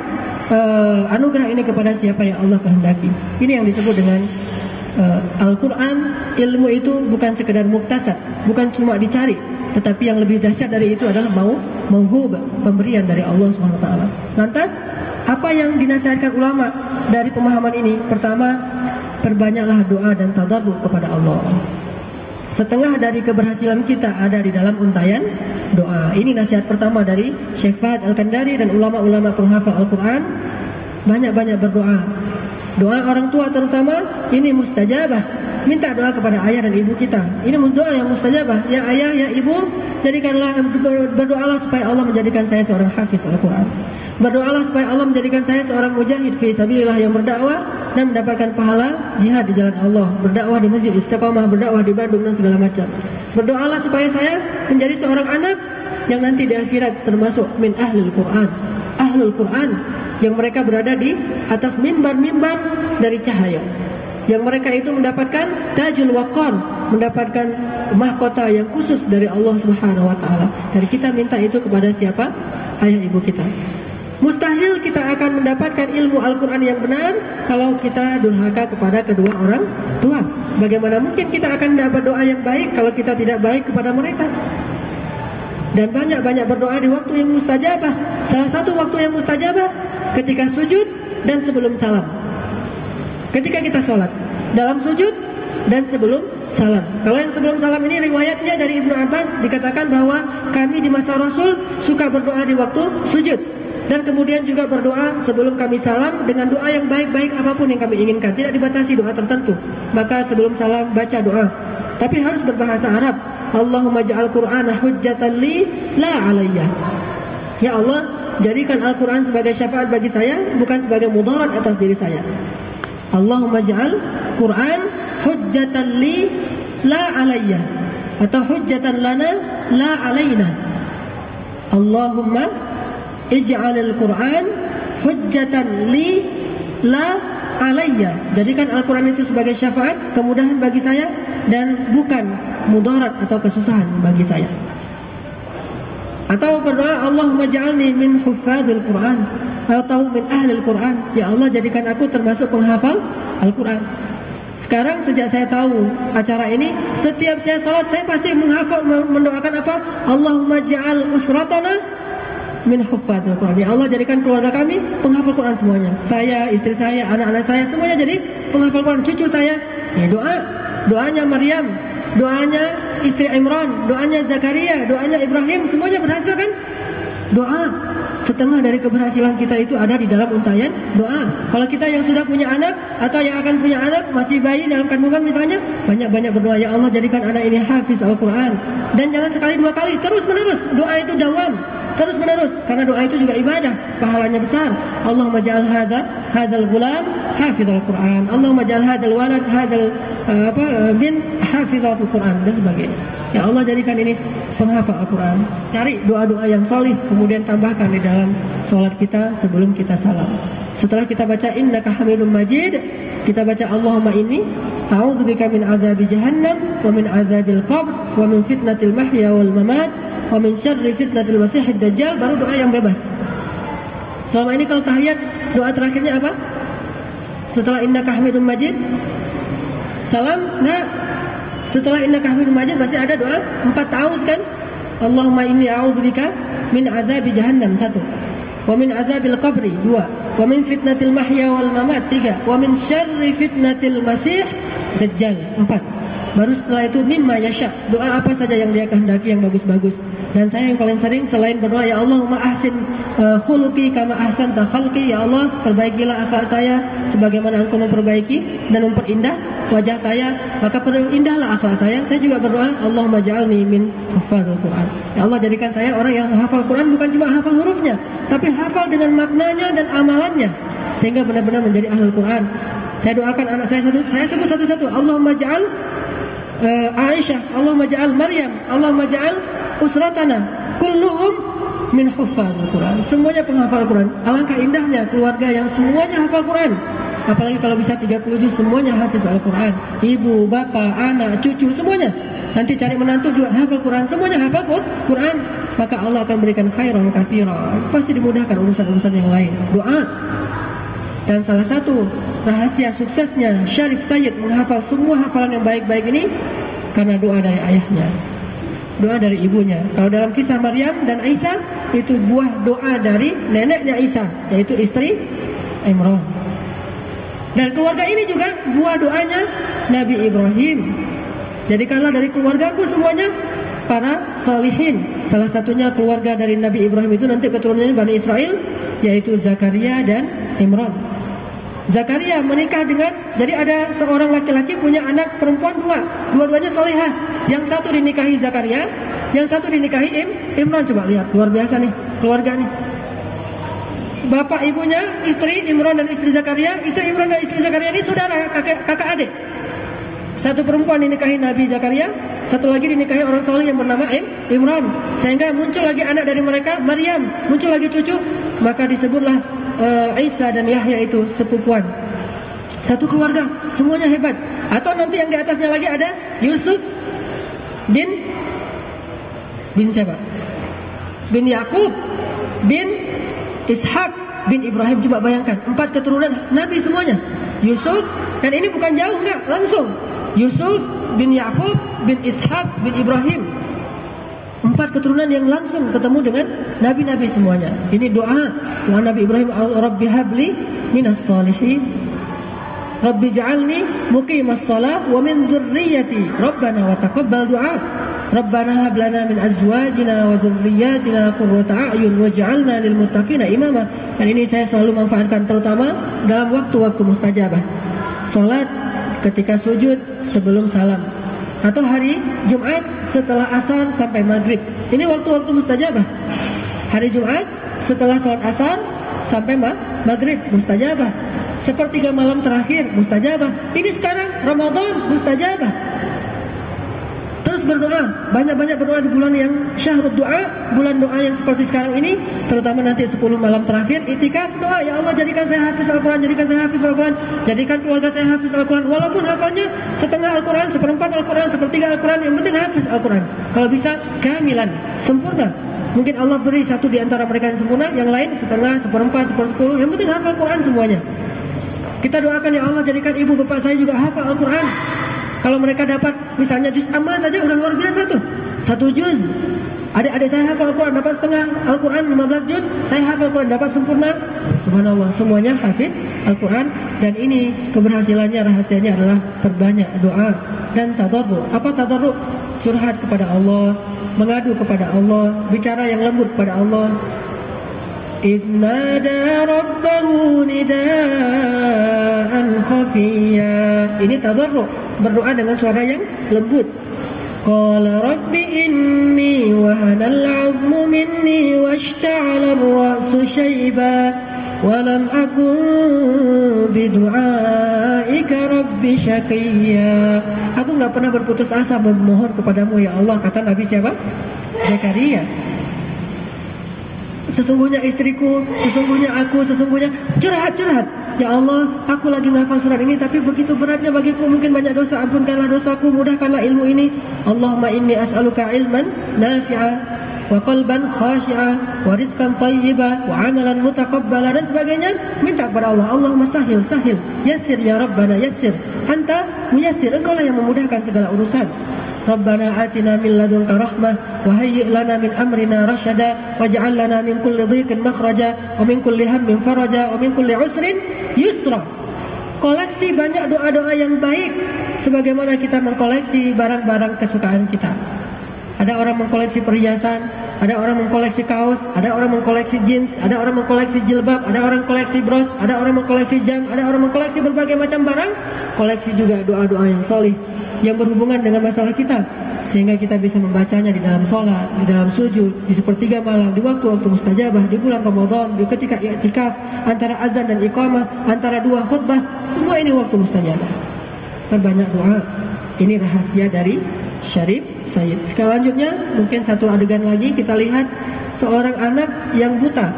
anugerah ini kepada siapa yang Allah kehendaki. Ini yang disebut dengan Al-Quran. Ilmu itu bukan sekedar muktasab, bukan cuma dicari, tetapi yang lebih dahsyat dari itu adalah mauhub, pemberian dari Allah SWT. Lantas, apa yang dinasihatkan ulama dari pemahaman ini? Pertama, perbanyaklah doa dan tadarruk kepada Allah. Setengah dari keberhasilan kita ada di dalam untayan doa. Ini nasihat pertama dari Syekh Fahad Al-Kandari dan ulama-ulama penghafal Al-Quran. Banyak-banyak berdoa. Doa orang tua terutama ini mustajabah. Minta doa kepada ayah dan ibu kita. Ini doa yang mustajabah. Ya ayah, ya ibu, jadikanlah, berdoalah supaya Allah menjadikan saya seorang hafiz Al-Quran. Berdoalah supaya Allah menjadikan saya seorang mujahid fi sabilillah yang berdakwah dan mendapatkan pahala jihad di jalan Allah, berdakwah di Masjid Istiqomah, berdakwah di Bandung dan segala macam. Berdoalah supaya saya menjadi seorang anak yang nanti di akhirat termasuk min ahlul Quran. Ahlul Quran yang mereka berada di atas mimbar-mimbar dari cahaya. Yang mereka itu mendapatkan tajul waqar, mendapatkan mahkota yang khusus dari Allah Subhanahu wa taala. Dan kita minta itu kepada siapa? Ayah ibu kita. Mustahil kita akan mendapatkan ilmu Al-Quran yang benar kalau kita durhaka kepada kedua orang tua. Bagaimana mungkin kita akan dapat doa yang baik kalau kita tidak baik kepada mereka? Dan banyak-banyak berdoa di waktu yang mustajabah. Salah satu waktu yang mustajabah ketika sujud dan sebelum salam. Ketika kita sholat, dalam sujud dan sebelum salam. Kalau yang sebelum salam ini riwayatnya dari Ibnu Abbas, dikatakan bahwa kami di masa Rasul suka berdoa di waktu sujud. Dan kemudian juga berdoa sebelum kami salam dengan doa yang baik-baik apapun yang kami inginkan. Tidak dibatasi doa tertentu. Maka sebelum salam baca doa. Tapi harus berbahasa Arab. Allahumma ja'al Qur'ana hujjatan li la alayya. Ya Allah, jadikan Al-Quran sebagai syafaat bagi saya, bukan sebagai mudarat atas diri saya. Allahumma ja'al Qur'an hujjatan li la alayya. Atau hujjatan lana la alayna. Allahumma ij'alil Qur'an hujjatan li la alayya. Jadikan Al-Quran itu sebagai syafaat, kemudahan bagi saya, dan bukan mudarat atau kesusahan bagi saya. Atau berdoa Allahumma ja'alni min huffadil Qur'an atau min ahlil Qur'an. Ya Allah, jadikan aku termasuk penghafal Al-Quran. Sekarang sejak saya tahu acara ini, setiap saya salat saya pasti menghafal, mendoakan apa? Allahumma ja'al usratana min huffadil Quran. Ya Allah, jadikan keluarga kami penghafal Quran semuanya. Saya, istri saya, anak-anak saya semuanya jadi penghafal Quran. Cucu saya, ya doanya Maryam, doanya istri Imran, doanya Zakaria, doanya Ibrahim, semuanya berhasil kan? Doa. Setengah dari keberhasilan kita itu ada di dalam untayan doa. Kalau kita yang sudah punya anak atau yang akan punya anak, masih bayi dalam kandungan misalnya, banyak-banyak berdoa, ya Allah, jadikan anak ini hafiz Al-Quran. Dan jangan sekali dua kali, terus menerus. Doa itu dawam, terus menerus, karena doa itu juga ibadah, pahalanya besar. Allahumma ja'al hadzal ghulam hafizal Quran, Allahumma ja'al hadzal walad bin hafizal Quran, dan sebagainya. Ya Allah, jadikan ini penghafal Al-Quran. Cari doa-doa yang solih, kemudian tambahkan di dalam sholat kita sebelum kita salam. Setelah kita baca innaka hamidum majid, kita baca Allahumma inni a'udzubika min azabi jahannam wa min azabil qabr wa min fitnatil mahya wal mamat wa min syarri fitnatil masihid dajjal. Baru doa yang bebas. Selama ini kalau tahiyat, doa terakhirnya apa? Setelah innaka hamidum majid, salam, enggak. Setelah innaka hamidum majid masih ada doa 4 tauz kan? Allahumma inni a'udzubika min azabi jahannam 1, wa min azabil qabri 2, wa min fitnatil mahya wal mamat 3, wa min syarri fitnatil masih dajjal 4. Baru setelah itu mimma yasha, doa apa saja yang dia kehendaki yang bagus-bagus. Dan saya yang paling sering selain berdoa ya Allahumma ahsin khuluqi kama ahsanta khalqi, ya Allah perbaikilah akhlak saya sebagaimana Engkau memperbaiki dan memperindah wajah saya, maka perindahlah akhlak saya. Saya juga berdoa Allahumma ja'alni min hufadzil Quran, ya Allah jadikan saya orang yang hafal Quran, bukan cuma hafal hurufnya, tapi hafal dengan maknanya dan amalannya, sehingga benar-benar menjadi ahlul Quran. Saya doakan anak saya sebut satu-satu. Allahumma ja'al Aisyah, Allahumma ja'al Maryam, Allahumma ja'al usratana kulluhum min huffazil Quran. Semuanya penghafal Quran. Alangkah indahnya keluarga yang semuanya hafal Quran. Apalagi kalau bisa 30 juz semuanya hafiz Al-Quran. Ibu, bapak, anak, cucu semuanya. Nanti cari menantu juga hafal Quran, semuanya hafal Quran. Maka Allah akan berikan khairan katsiran. Pasti dimudahkan urusan-urusan yang lain. Doa. Dan salah satu rahasia suksesnya Syarif Sayyid menghafal semua hafalan yang baik-baik ini karena doa dari ayahnya, doa dari ibunya. Kalau dalam kisah Maryam dan Isa, itu buah doa dari neneknya Isa, yaitu istri Imran. Dan keluarga ini juga buah doanya Nabi Ibrahim. Jadikanlah dari keluargaku semuanya para solihin. Salah satunya keluarga dari Nabi Ibrahim itu nanti keturunannya Bani Israel, yaitu Zakaria dan Imran. Zakaria menikah dengan, jadi ada seorang laki-laki punya anak perempuan dua-duanya solehah. Yang satu dinikahi Zakaria, yang satu dinikahi Imran. Coba lihat, luar biasa nih keluarga nih. Bapak ibunya, istri Imran dan istri Zakaria, istri Imran dan istri Zakaria ini saudara, kakak adik. Satu perempuan dinikahi Nabi Zakaria, satu lagi dinikahi orang soleh yang bernama Imran. Sehingga muncul lagi anak dari mereka, Maryam, muncul lagi cucu, maka disebutlah Isa dan Yahya itu sepupuan. Satu keluarga, semuanya hebat. Atau nanti yang di atasnya lagi ada Yusuf bin siapa? Bin Yakub bin Ishak bin Ibrahim. Coba bayangkan, 4 keturunan Nabi semuanya. Yusuf, dan ini bukan jauh, enggak, langsung. Yusuf bin Yakub bin Ishak bin Ibrahim. 4 keturunan yang langsung ketemu dengan nabi-nabi semuanya. Ini doa Nabi Ibrahim, Rabbi habli minas salihin, Rabbi ja'alni muqimas shalah wa min dzurriyyati Rabbana wa taqabbal du'a, Rabbana hab lana min azwajina wa dzurriyyatina qurrata a'yun waj'alna lil muttaqina imama. Dan ini saya selalu manfaatkan terutama dalam waktu-waktu mustajabah. Salat ketika sujud sebelum salam, atau hari Jumat setelah asar sampai maghrib. Ini waktu-waktu mustajabah. Hari Jumat setelah sholat asar sampai maghrib mustajabah. Sepertiga malam terakhir mustajabah. Ini sekarang Ramadan mustajabah. Terus berdoa, banyak-banyak berdoa di bulan yang syahrul doa, bulan doa yang seperti sekarang ini, terutama nanti 10 malam terakhir itikaf doa, ya Allah jadikan saya hafiz Al-Quran, jadikan saya hafiz Al-Quran, jadikan keluarga saya hafiz Al-Quran, walaupun hafalnya setengah Al-Quran, seperempat Al-Quran, sepertiga Al-Quran, yang penting hafiz Al-Quran. Kalau bisa kamilan, sempurna. Mungkin Allah beri satu di antara mereka yang sempurna, yang lain setengah, seperempat, sepersepuluh, yang penting hafal Al-Quran semuanya. Kita doakan ya Allah jadikan ibu bapak saya juga hafal Al-Quran. Kalau mereka dapat misalnya juz amma saja udah luar biasa tuh. 1 juz. Adik-adik saya hafal Al-Quran dapat setengah Al-Quran 15 juz, saya hafal Al-Quran dapat sempurna. Subhanallah, semuanya hafiz Al-Quran. Dan ini keberhasilannya, rahasianya adalah perbanyak doa dan tadarruk. Apa tadarruk? Curhat kepada Allah, mengadu kepada Allah, bicara yang lembut kepada Allah. Idnada rabbahu nidaan khafiyya. Ini tadarruk, berdoa dengan suara yang lembut. Qala rabbi inni wahana al-'azmu minni washta'ala ar-ra'su shayba wa lam akun bidu'aika rabbi syaqiyya. Aku enggak pernah berputus asa memohon kepadamu ya Allah, kata Nabi siapa? Zakaria. Sesungguhnya istriku, sesungguhnya aku, sesungguhnya curhat. Ya Allah, aku lagi ngafal surat ini tapi begitu beratnya bagiku, mungkin banyak dosa, ampunkanlah dosaku, mudahkanlah ilmu ini. Allahumma inni as'aluka ilman nafi'a wa qalban khashi'a wa rizqan thayyiba wa amalan mutaqabbala dan sebagainya. Minta kepada Allah, Allahumma sahil, yassir ya Rabbana yassir. Anta muyassir, engkau lah yang memudahkan segala urusan. Rabbana atina min ladunka rahmah wa hayyi' lana min amrina rasyada waj'al lana min kulli dhiqin makhraja wa min kulli hammin faraja wa min kulli usrin yusra. Koleksi banyak doa-doa yang baik sebagaimana kita mengkoleksi barang-barang kesukaan kita. Ada orang mengkoleksi perhiasan, ada orang mengkoleksi kaos, ada orang mengkoleksi jeans, ada orang mengkoleksi jilbab, ada orang mengkoleksi bros, ada orang mengkoleksi jam, ada orang mengkoleksi berbagai macam barang. Koleksi juga doa-doa yang solih yang berhubungan dengan masalah kita, sehingga kita bisa membacanya di dalam sholat, di dalam sujud, di sepertiga malam, di waktu-waktu mustajabah, di bulan Ramadan, di ketika i'tikaf, antara azan dan iqamah, antara dua khutbah, semua ini waktu mustajabah. Perbanyak doa. Ini rahasia dari Syarif Sayyid. Selanjutnya, mungkin satu adegan lagi kita lihat seorang anak yang buta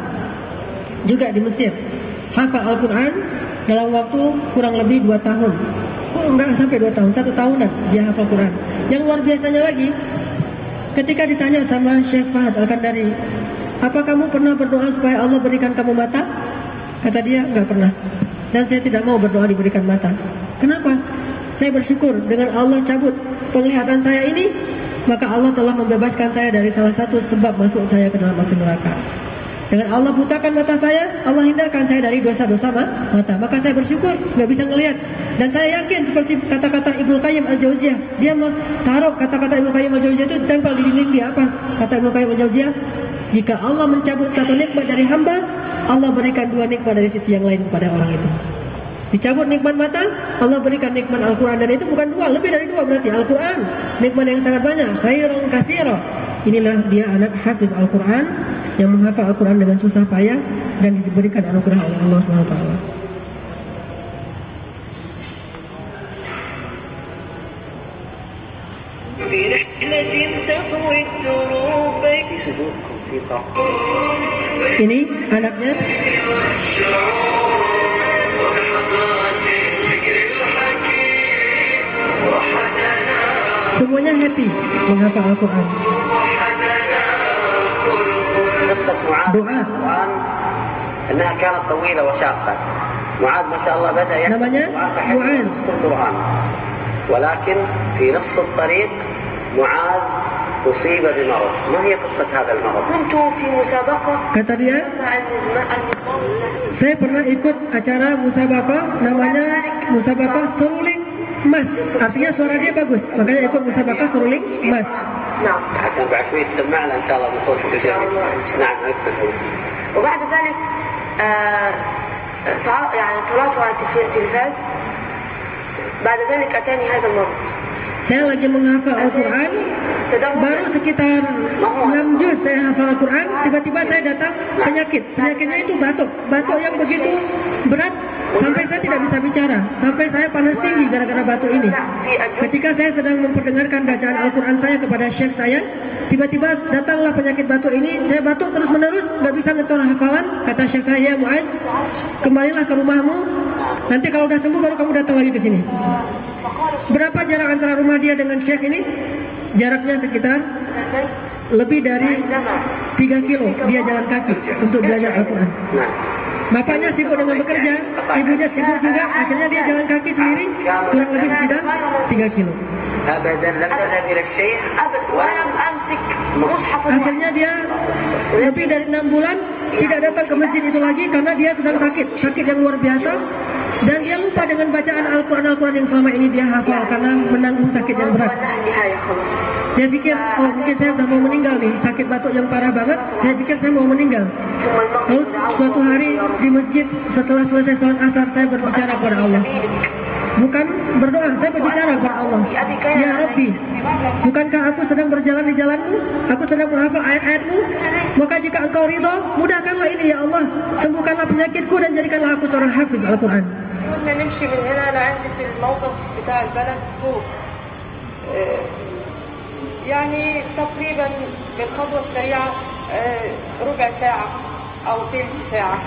juga di Mesir, hafal Al-Quran dalam waktu kurang lebih 2 tahun. Enggak sampai 2 tahun, 1 tahunan dia hafal Quran. Yang luar biasanya lagi, ketika ditanya sama Syekh Fahad Al-Kandari, apa kamu pernah berdoa supaya Allah berikan kamu mata? Kata dia, enggak pernah. Dan saya tidak mau berdoa diberikan mata. Kenapa? Saya bersyukur dengan Allah cabut penglihatan saya ini, maka Allah telah membebaskan saya dari salah satu sebab masuk saya ke dalam api neraka. Dengan Allah butakan mata saya, Allah hindarkan saya dari dosa-dosa mata. Maka saya bersyukur, nggak bisa ngelihat. Dan saya yakin seperti kata-kata Ibnu Qayyim Al-Jauziyah, dia taruh kata-kata Ibnu Qayyim Al-Jauziyah itu tempel di dinding dia. Apa kata Ibnu Qayyim Al-Jauziyah? Jika Allah mencabut satu nikmat dari hamba, Allah berikan 2 nikmat dari sisi yang lain kepada orang itu. Dicabut nikmat mata, Allah berikan nikmat Al-Quran. Dan itu bukan 2, lebih dari 2 berarti Al-Quran. Nikmat yang sangat banyak, khairun katsira. Inilah dia anak hafiz Al-Quran yang menghafal Al-Quran dengan susah payah dan diberikan anugerah oleh Allah SWT. Ini anaknya. Semuanya happy menghafal Al-Quran.
قصة معاذ القرآن أنها كانت طويلة وشاقة. معاذ ما شاء الله بدأ يحفظ القرآن نصف القرآن، ولكن في نصف الطريق معاذ أصيب بمرض. ما هي قصة هذا المرض؟
كنت في مسابقة.
Kata dia, saya pernah ikut acara musabaqah, namanya musabaqah seruling emas. Artinya suara dia bagus, makanya ikut musabaqah seruling emas.
نعم عشان بعد شوي تسمعنا إن شاء الله بصوتك
إن شاء الله.
نعم أكمل.
وبعد ذلك يعني طلعت على التلفاز. بعد ذلك أتاني هذا المرض.
Saya lagi menghafal Al-Quran, baru sekitar 6 juz saya hafal Al-Quran, tiba-tiba saya datang penyakit. Penyakitnya itu batuk yang begitu berat sampai saya tidak bisa bicara, sampai saya panas tinggi gara-gara batuk ini. Ketika saya sedang memperdengarkan bacaan Al-Quran saya kepada syekh saya, tiba-tiba datanglah penyakit batuk ini. Saya batuk terus menerus, nggak bisa ngetor hafalan. Kata syekh saya, Muaz, kembalilah ke rumahmu, nanti kalau udah sembuh baru kamu datang lagi ke sini. Berapa jarak antara rumah dia dengan syekh ini? Jaraknya sekitar lebih dari 3 kilo. Dia jalan kaki untuk belajar Al-Quran. Bapaknya sibuk dengan bekerja, ibunya sibuk juga. Akhirnya dia jalan kaki sendiri kurang lebih sekitar 3 kilo. Akhirnya dia lebih dari 6 bulan tidak datang ke masjid itu lagi karena dia sedang sakit yang luar biasa, dan dia lupa dengan bacaan Al-Quran yang selama ini dia hafal karena menanggung sakit yang berat. Dia pikir, oh mungkin saya sudah mau meninggal nih, sakit batuk yang parah banget. Dia pikir saya mau meninggal. Lalu suatu hari di masjid setelah selesai sholat asar, saya berbicara kepada Allah, bukan berdoa. Saya berbicara kepada Allah. Ya Rabbi, bukankah aku sedang berjalan di jalanmu? Aku sedang menghafal ayat-ayatmu. Maka jika engkau ridho, mudahkanlah ini ya Allah. Sembuhkanlah penyakitku dan jadikanlah aku seorang hafiz Al-Quran.
كنا نمشي من هنا لعند الموقف بتاع البلد فوق يعني تقريبا بالخطوة السريعة ربع ساعة أو ثلث ساعة.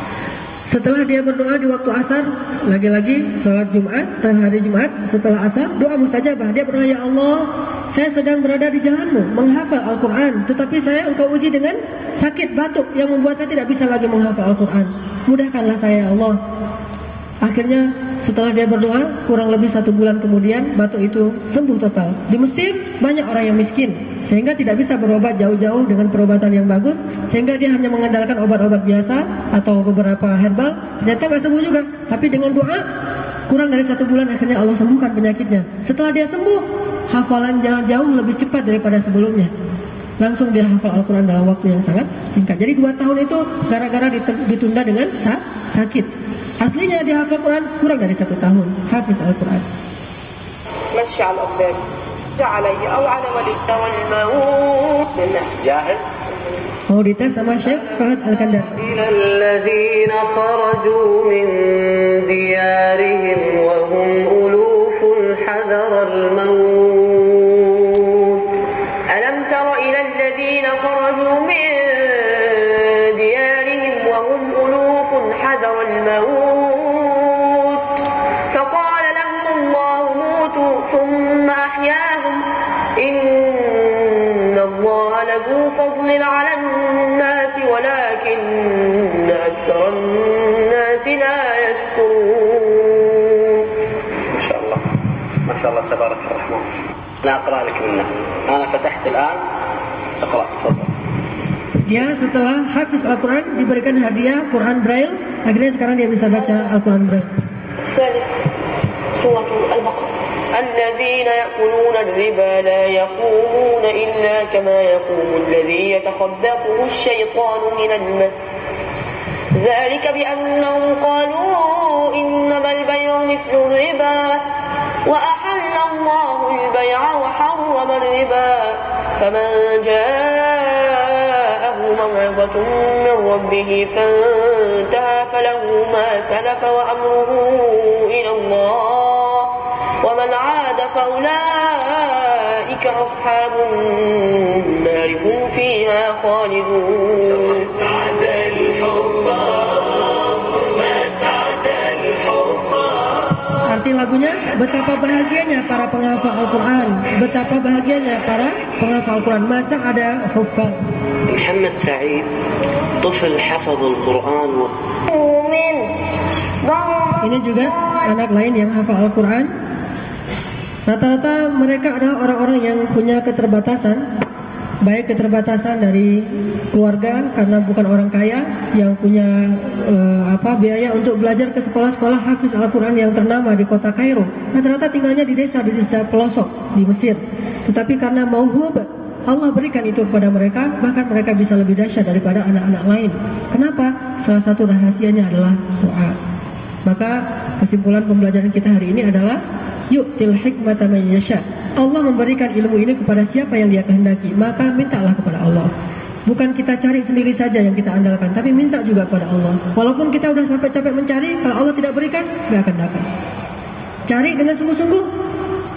Setelah dia berdoa di waktu asar, lagi-lagi sholat Jumat, hari Jumat, setelah asar, doa mustajabah. Dia berdoa, ya Allah, saya sedang berada di jalanmu, menghafal Al-Quran, tetapi saya engkau uji dengan sakit batuk yang membuat saya tidak bisa lagi menghafal Al-Quran. Mudahkanlah saya ya Allah. Akhirnya setelah dia berdoa, kurang lebih 1 bulan kemudian batuk itu sembuh total. Di Mesir banyak orang yang miskin, sehingga tidak bisa berobat jauh-jauh dengan perobatan yang bagus, sehingga dia hanya mengandalkan obat-obat biasa atau beberapa herbal. Ternyata nggak sembuh juga. Tapi dengan doa, kurang dari 1 bulan akhirnya Allah sembuhkan penyakitnya. Setelah dia sembuh, hafalan jauh lebih cepat daripada sebelumnya. Langsung dia hafal Al-Quran dalam waktu yang sangat singkat. Jadi 2 tahun itu gara-gara ditunda dengan sakit. Aslinya dia hafal Quran kurang dari 1 tahun. Hafiz Al-Quran.
مشي على الأقدام علي أو على ولي
والموت. جاهز؟
Mau dites sama Syekh Fahad Al-Kandar.
الذين خرجوا من ديارهم وهم ألوف حذر الموت. ألم تر إلى الذين خرجوا من ديارهم وهم ألوف حذر الموت فقال لهم الله موتوا ثم أحياهم إن الله لذو فضل على الناس ولكن أكثر الناس لا يشكرون. ما شاء الله ما شاء الله تبارك الرحمن. أنا أقرأ لك منه. أنا فتحت الآن. اقرأ تفضل.
Dia setelah hafiz Al-Quran diberikan hadiah Quran Braille. Akhirnya sekarang dia bisa baca Al-Quran Braille.
الثالث سورة البقرة. الذين يأكلون الربا لا يقومون إلا كما يقوم الذي يتخبطه الشيطان من المس ذلك بأنهم قالوا إنما البيع مثل الربا وأحل الله البيع وحرم الربا فمن جاءه موعظة من ربه فانتهى فله ما سلف وأمره إلى الله ومن عاد فأولئك أصحاب النار هم فيها خالدون.
Arti lagunya, betapa bahagianya para penghafal Al-Quran, betapa bahagianya para penghafal Al-Quran. Masa ada hufal.
محمد سعيد طفل حفظ القرآن
Ini juga anak lain yang hafal Al-Quran. Rata-rata mereka adalah orang-orang yang punya keterbatasan, baik keterbatasan dari keluarga karena bukan orang kaya yang punya biaya untuk belajar ke sekolah-sekolah hafiz Al-Quran yang ternama di kota Kairo. Rata-rata tinggalnya di desa pelosok di Mesir. Tetapi karena mauhub, Allah berikan itu kepada mereka, bahkan mereka bisa lebih dahsyat daripada anak-anak lain. Kenapa? Salah satu rahasianya adalah doa. Maka kesimpulan pembelajaran kita hari ini adalah yu'til hikmata man yasha. Allah memberikan ilmu ini kepada siapa yang Dia kehendaki, maka mintalah kepada Allah. Bukan kita cari sendiri saja yang kita andalkan, tapi minta juga kepada Allah. Walaupun kita udah sampai capek mencari, kalau Allah tidak berikan, gak akan dapat. Cari dengan sungguh-sungguh,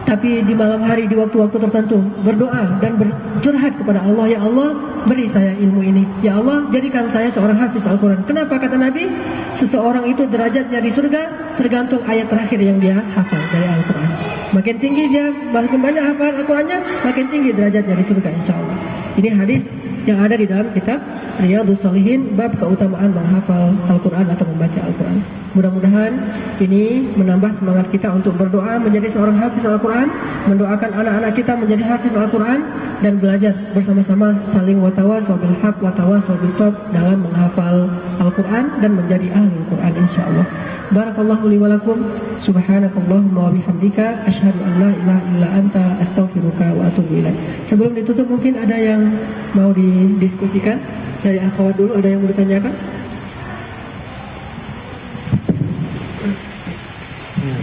tapi di malam hari, di waktu-waktu tertentu, berdoa dan bercurhat kepada Allah. Ya Allah, beri saya ilmu ini. Ya Allah, jadikan saya seorang hafiz Al-Quran. Kenapa kata Nabi? Seseorang itu derajatnya di surga tergantung ayat terakhir yang dia hafal dari Al-Quran. Makin tinggi dia, makin banyak hafal Al-Qurannya, makin tinggi derajatnya di surga insya Allah. Ini hadis yang ada di dalam kitab Riyadhus Shalihin, bab keutamaan menghafal Al-Quran atau membaca Al-Quran. Mudah-mudahan ini menambah semangat kita untuk berdoa menjadi seorang hafiz Al-Quran, mendoakan anak-anak kita menjadi hafiz Al-Quran, dan belajar bersama-sama saling watawasaw bil haq watawasaw bis sabr dalam menghafal Al-Quran dan menjadi ahli Al-Quran insyaallah. Barakallahu li wa lakum, subhanakallahumma wa bihamdika, asyhadu an la ilaha illa anta, astaghfiruka wa atubu ilaik. Sebelum ditutup mungkin ada yang mau didiskusikan dari akhwat dulu, ada yang mau ditanyakan?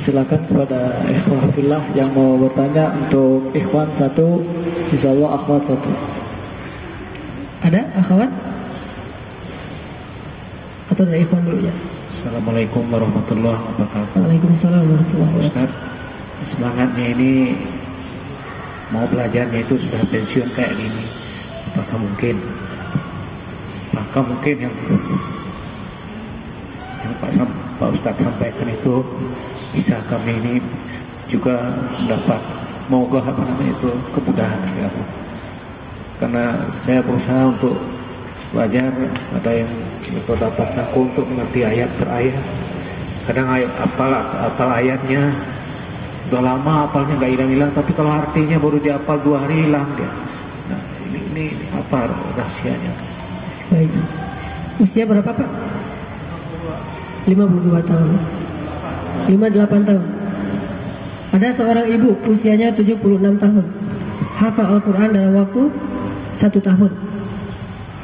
Silakan kepada ikhwan fillah yang mau bertanya. Untuk ikhwan 1, insyaallah akhwat 1.
Ada akhwat? Atau dari ikhwan dulu ya?
Assalamualaikum warahmatullahi wabarakatuh.
Waalaikumsalam warahmatullahi wabarakatuh.
Ustaz, semangatnya ini mau belajarnya itu sudah pensiun kayak gini. Apakah mungkin yang Pak Ustadz sampaikan itu bisa kami ini juga dapat kemudahan ya. Karena saya berusaha untuk belajar, ada yang dapat aku untuk mengerti ayat per ayat. Kadang apal ayatnya udah lama apalnya nggak hilang-hilang, tapi kalau artinya baru diapal 2 hari hilang dia. Nah, ini apa rahasianya?
Baik. Usia berapa Pak? 52 tahun. 58 tahun. Ada seorang ibu usianya 76 tahun, hafal Al-Quran dalam waktu 1 tahun.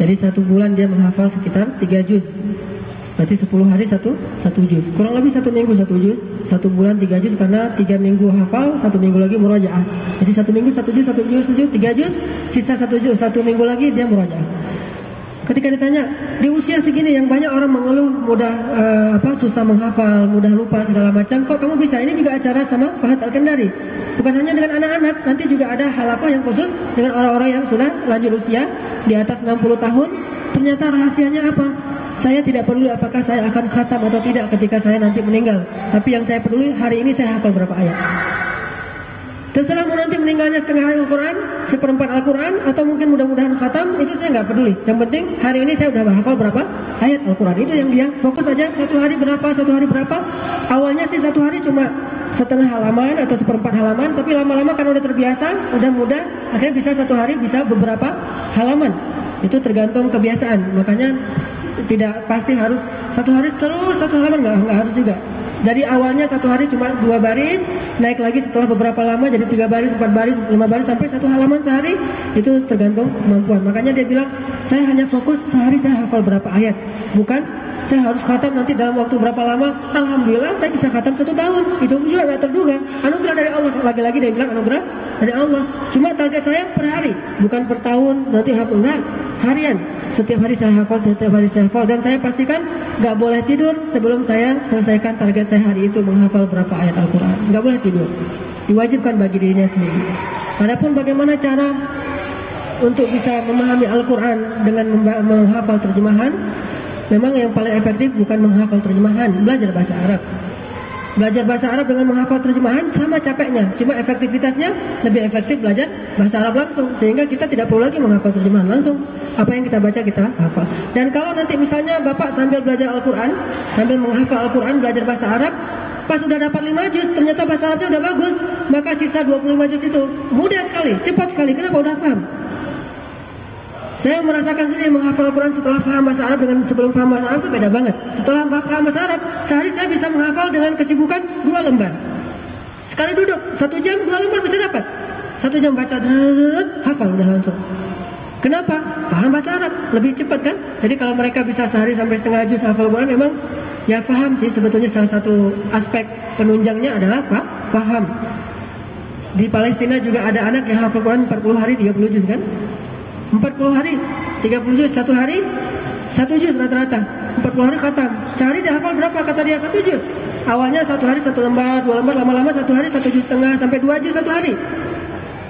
Jadi 1 bulan dia menghafal sekitar 3 juz. Berarti 10 hari 1 juz. Kurang lebih 1 minggu 1 juz. 1 bulan 3 juz, karena 3 minggu hafal, 1 minggu lagi murajaah. Jadi 1 minggu 1 juz, 1 juz, 3 juz, sisa 1 juz. 1 minggu lagi dia murajaah. Ketika ditanya, di usia segini yang banyak orang mengeluh mudah susah menghafal, mudah lupa segala macam, kok kamu bisa? Ini juga acara sama Fahad Al-Kendari. Bukan hanya dengan anak-anak, nanti juga ada halaqah yang khusus dengan orang-orang yang sudah lanjut usia di atas 60 tahun. Ternyata rahasianya apa? Saya tidak peduli apakah saya akan khatam atau tidak ketika saya nanti meninggal. Tapi yang saya peduli, hari ini saya hafal berapa ayat. Terserah mau nanti meninggalnya setengah Al-Quran, seperempat Al-Quran, atau mungkin mudah-mudahan khatam, itu saya nggak peduli. Yang penting hari ini saya udah hafal berapa ayat Al-Quran. Itu yang dia fokus aja, 1 hari berapa. Awalnya sih 1 hari cuma setengah halaman atau seperempat halaman, tapi lama-lama kan udah terbiasa, udah mudah, akhirnya bisa 1 hari bisa beberapa halaman. Itu tergantung kebiasaan. Makanya tidak pasti harus 1 hari terus 1 halaman, nggak harus juga. Dari awalnya 1 hari cuma 2 baris, naik lagi setelah beberapa lama jadi 3 baris, 4 baris, 5 baris, sampai 1 halaman sehari. Itu tergantung kemampuan. Makanya dia bilang, saya hanya fokus sehari saya hafal berapa ayat, bukan saya harus khatam nanti dalam waktu berapa lama. Alhamdulillah saya bisa khatam 1 tahun. Itu juga gak terduga, anugerah dari Allah. Lagi-lagi dia bilang anugerah dari Allah. Cuma target saya per hari, bukan per tahun. Nanti hafal, enggak, harian. Setiap hari saya hafal, dan saya pastikan gak boleh tidur sebelum saya selesaikan target saya hari itu menghafal berapa ayat Al-Quran. Gak boleh tidur, diwajibkan bagi dirinya sendiri. Adapun bagaimana cara untuk bisa memahami Al-Quran dengan menghafal terjemahan, memang yang paling efektif bukan menghafal terjemahan, belajar bahasa Arab. Belajar bahasa Arab dengan menghafal terjemahan sama capeknya, cuma efektivitasnya lebih efektif belajar bahasa Arab langsung, sehingga kita tidak perlu lagi menghafal terjemahan langsung. Apa yang kita baca kita hafal. Dan kalau nanti misalnya Bapak sambil belajar Al-Quran, sambil menghafal Al-Quran, belajar bahasa Arab, pas sudah dapat 5 juz, ternyata bahasa Arabnya udah bagus, maka sisa 25 juz itu mudah sekali, cepat sekali. Kenapa? Udah paham. Saya merasakan sendiri menghafal Al-Quran setelah paham bahasa Arab dengan sebelum paham bahasa Arab itu beda banget. Setelah paham bahasa Arab, sehari saya bisa menghafal dengan kesibukan 2 lembar. Sekali duduk, 1 jam 2 lembar bisa dapat. 1 jam baca, hafal udah langsung. Kenapa? Paham bahasa Arab, lebih cepat kan? Jadi kalau mereka bisa sehari sampai setengah juz hafal Al-Quran, memang ya paham sih. Sebetulnya salah satu aspek penunjangnya adalah paham. Di Palestina juga ada anak yang hafal Al-Quran 40 hari 30 juz kan? 40 hari 30 juz, 1 hari 1 juz rata-rata. 40 hari khatam. Sehari dia hafal berapa? Kata dia 1 juz. Awalnya 1 hari 1 lembar, 2 lembar, lama-lama 1 hari 1 juz setengah sampai 2 juz 1 hari.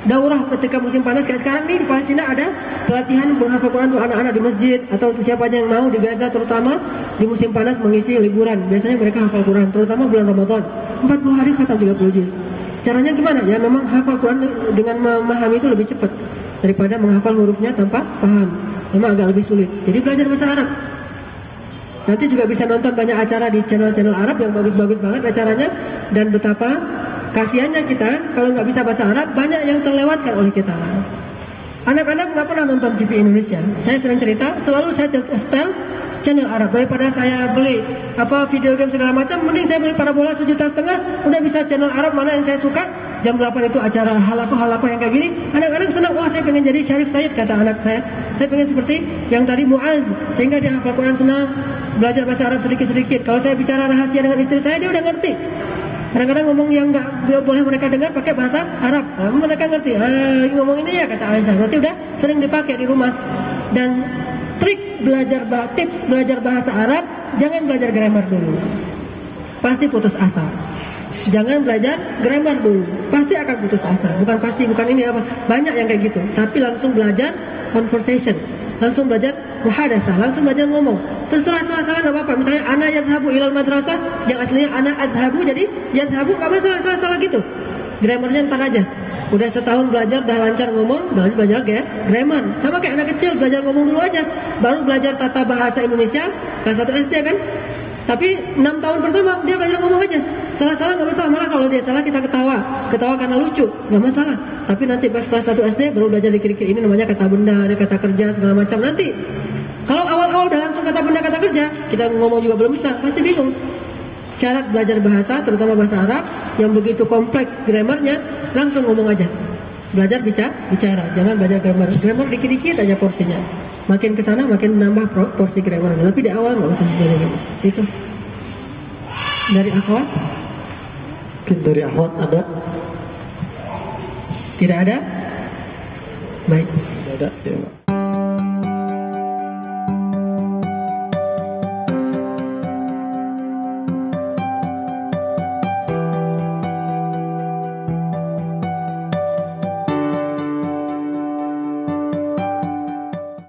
Daurah ketika musim panas kayak sekarang nih di Palestina, ada pelatihan menghafal Quran untuk anak-anak di masjid atau untuk siapa aja yang mau di Gaza, terutama di musim panas mengisi liburan. Biasanya mereka hafal Quran, terutama bulan Ramadan. 40 hari khatam 30 juz. Caranya gimana? Ya memang hafal Quran dengan memahami itu lebih cepat daripada menghafal hurufnya tanpa paham. Memang agak lebih sulit. Jadi belajar bahasa Arab. Nanti juga bisa nonton banyak acara di channel-channel Arab yang bagus-bagus banget acaranya. Dan betapa kasihannya kita kalau nggak bisa bahasa Arab, banyak yang terlewatkan oleh kita. Anak-anak nggak pernah nonton TV Indonesia. Saya sering cerita, selalu saya setel channel Arab. Daripada saya beli video game segala macam, mending saya beli parabola 1,5 juta, udah bisa channel Arab mana yang saya suka. Jam 8 itu acara halaqah yang kayak gini. Anak-anak senang, wah saya pengen jadi Syarif Said, kata anak saya. Saya pengen seperti yang tadi Muaz, sehingga dia hafal Quran senang, belajar bahasa Arab sedikit-sedikit. Kalau saya bicara rahasia dengan istri saya, dia udah ngerti. Kadang-kadang ngomong yang nggak boleh mereka dengar pakai bahasa Arab. Mereka ngerti. Ngomong ini ya kata Aisyah. Berarti udah sering dipakai di rumah. Dan tips belajar bahasa Arab, jangan belajar grammar dulu. Pasti putus asa. Jangan belajar grammar dulu. Pasti akan putus asa. Bukan ini apa. Banyak yang kayak gitu. Tapi langsung belajar conversation. Langsung belajar muhadatsah, langsung belajar ngomong. Terserah salah-salah enggak apa-apa. Misalnya ana yadhhabu ilal madrasah, yang aslinya ana adhabu jadi yadhhabu, enggak masalah salah-salah gitu. Grammarnya ntar aja. Udah setahun belajar, dah lancar ngomong, belajar grammar. Sama kayak anak kecil, belajar ngomong dulu aja. Baru belajar tata bahasa Indonesia kelas 1 SD kan. Tapi 6 tahun pertama dia belajar ngomong aja. Salah-salah nggak masalah, malah kalau dia salah kita ketawa karena lucu, nggak masalah. Tapi nanti pas kelas 1 SD baru belajar dikir-dikir, ini namanya kata benda, ini kata kerja segala macam. Nanti kalau awal-awal udah langsung kata benda kata kerja, kita ngomong juga belum bisa, pasti bingung. Syarat belajar bahasa, terutama bahasa Arab yang begitu kompleks grammarnya, langsung ngomong aja. Belajar bicara, jangan belajar grammar. Grammar dikit-dikit aja porsinya. Makin kesana makin nambah porsi grammar. Tapi di awal nggak usah belajar grammar. Itu dari akhwat.
Mungkin dari akhwat ada?
Tidak ada? Baik.
Tidak ada. Ya, Pak.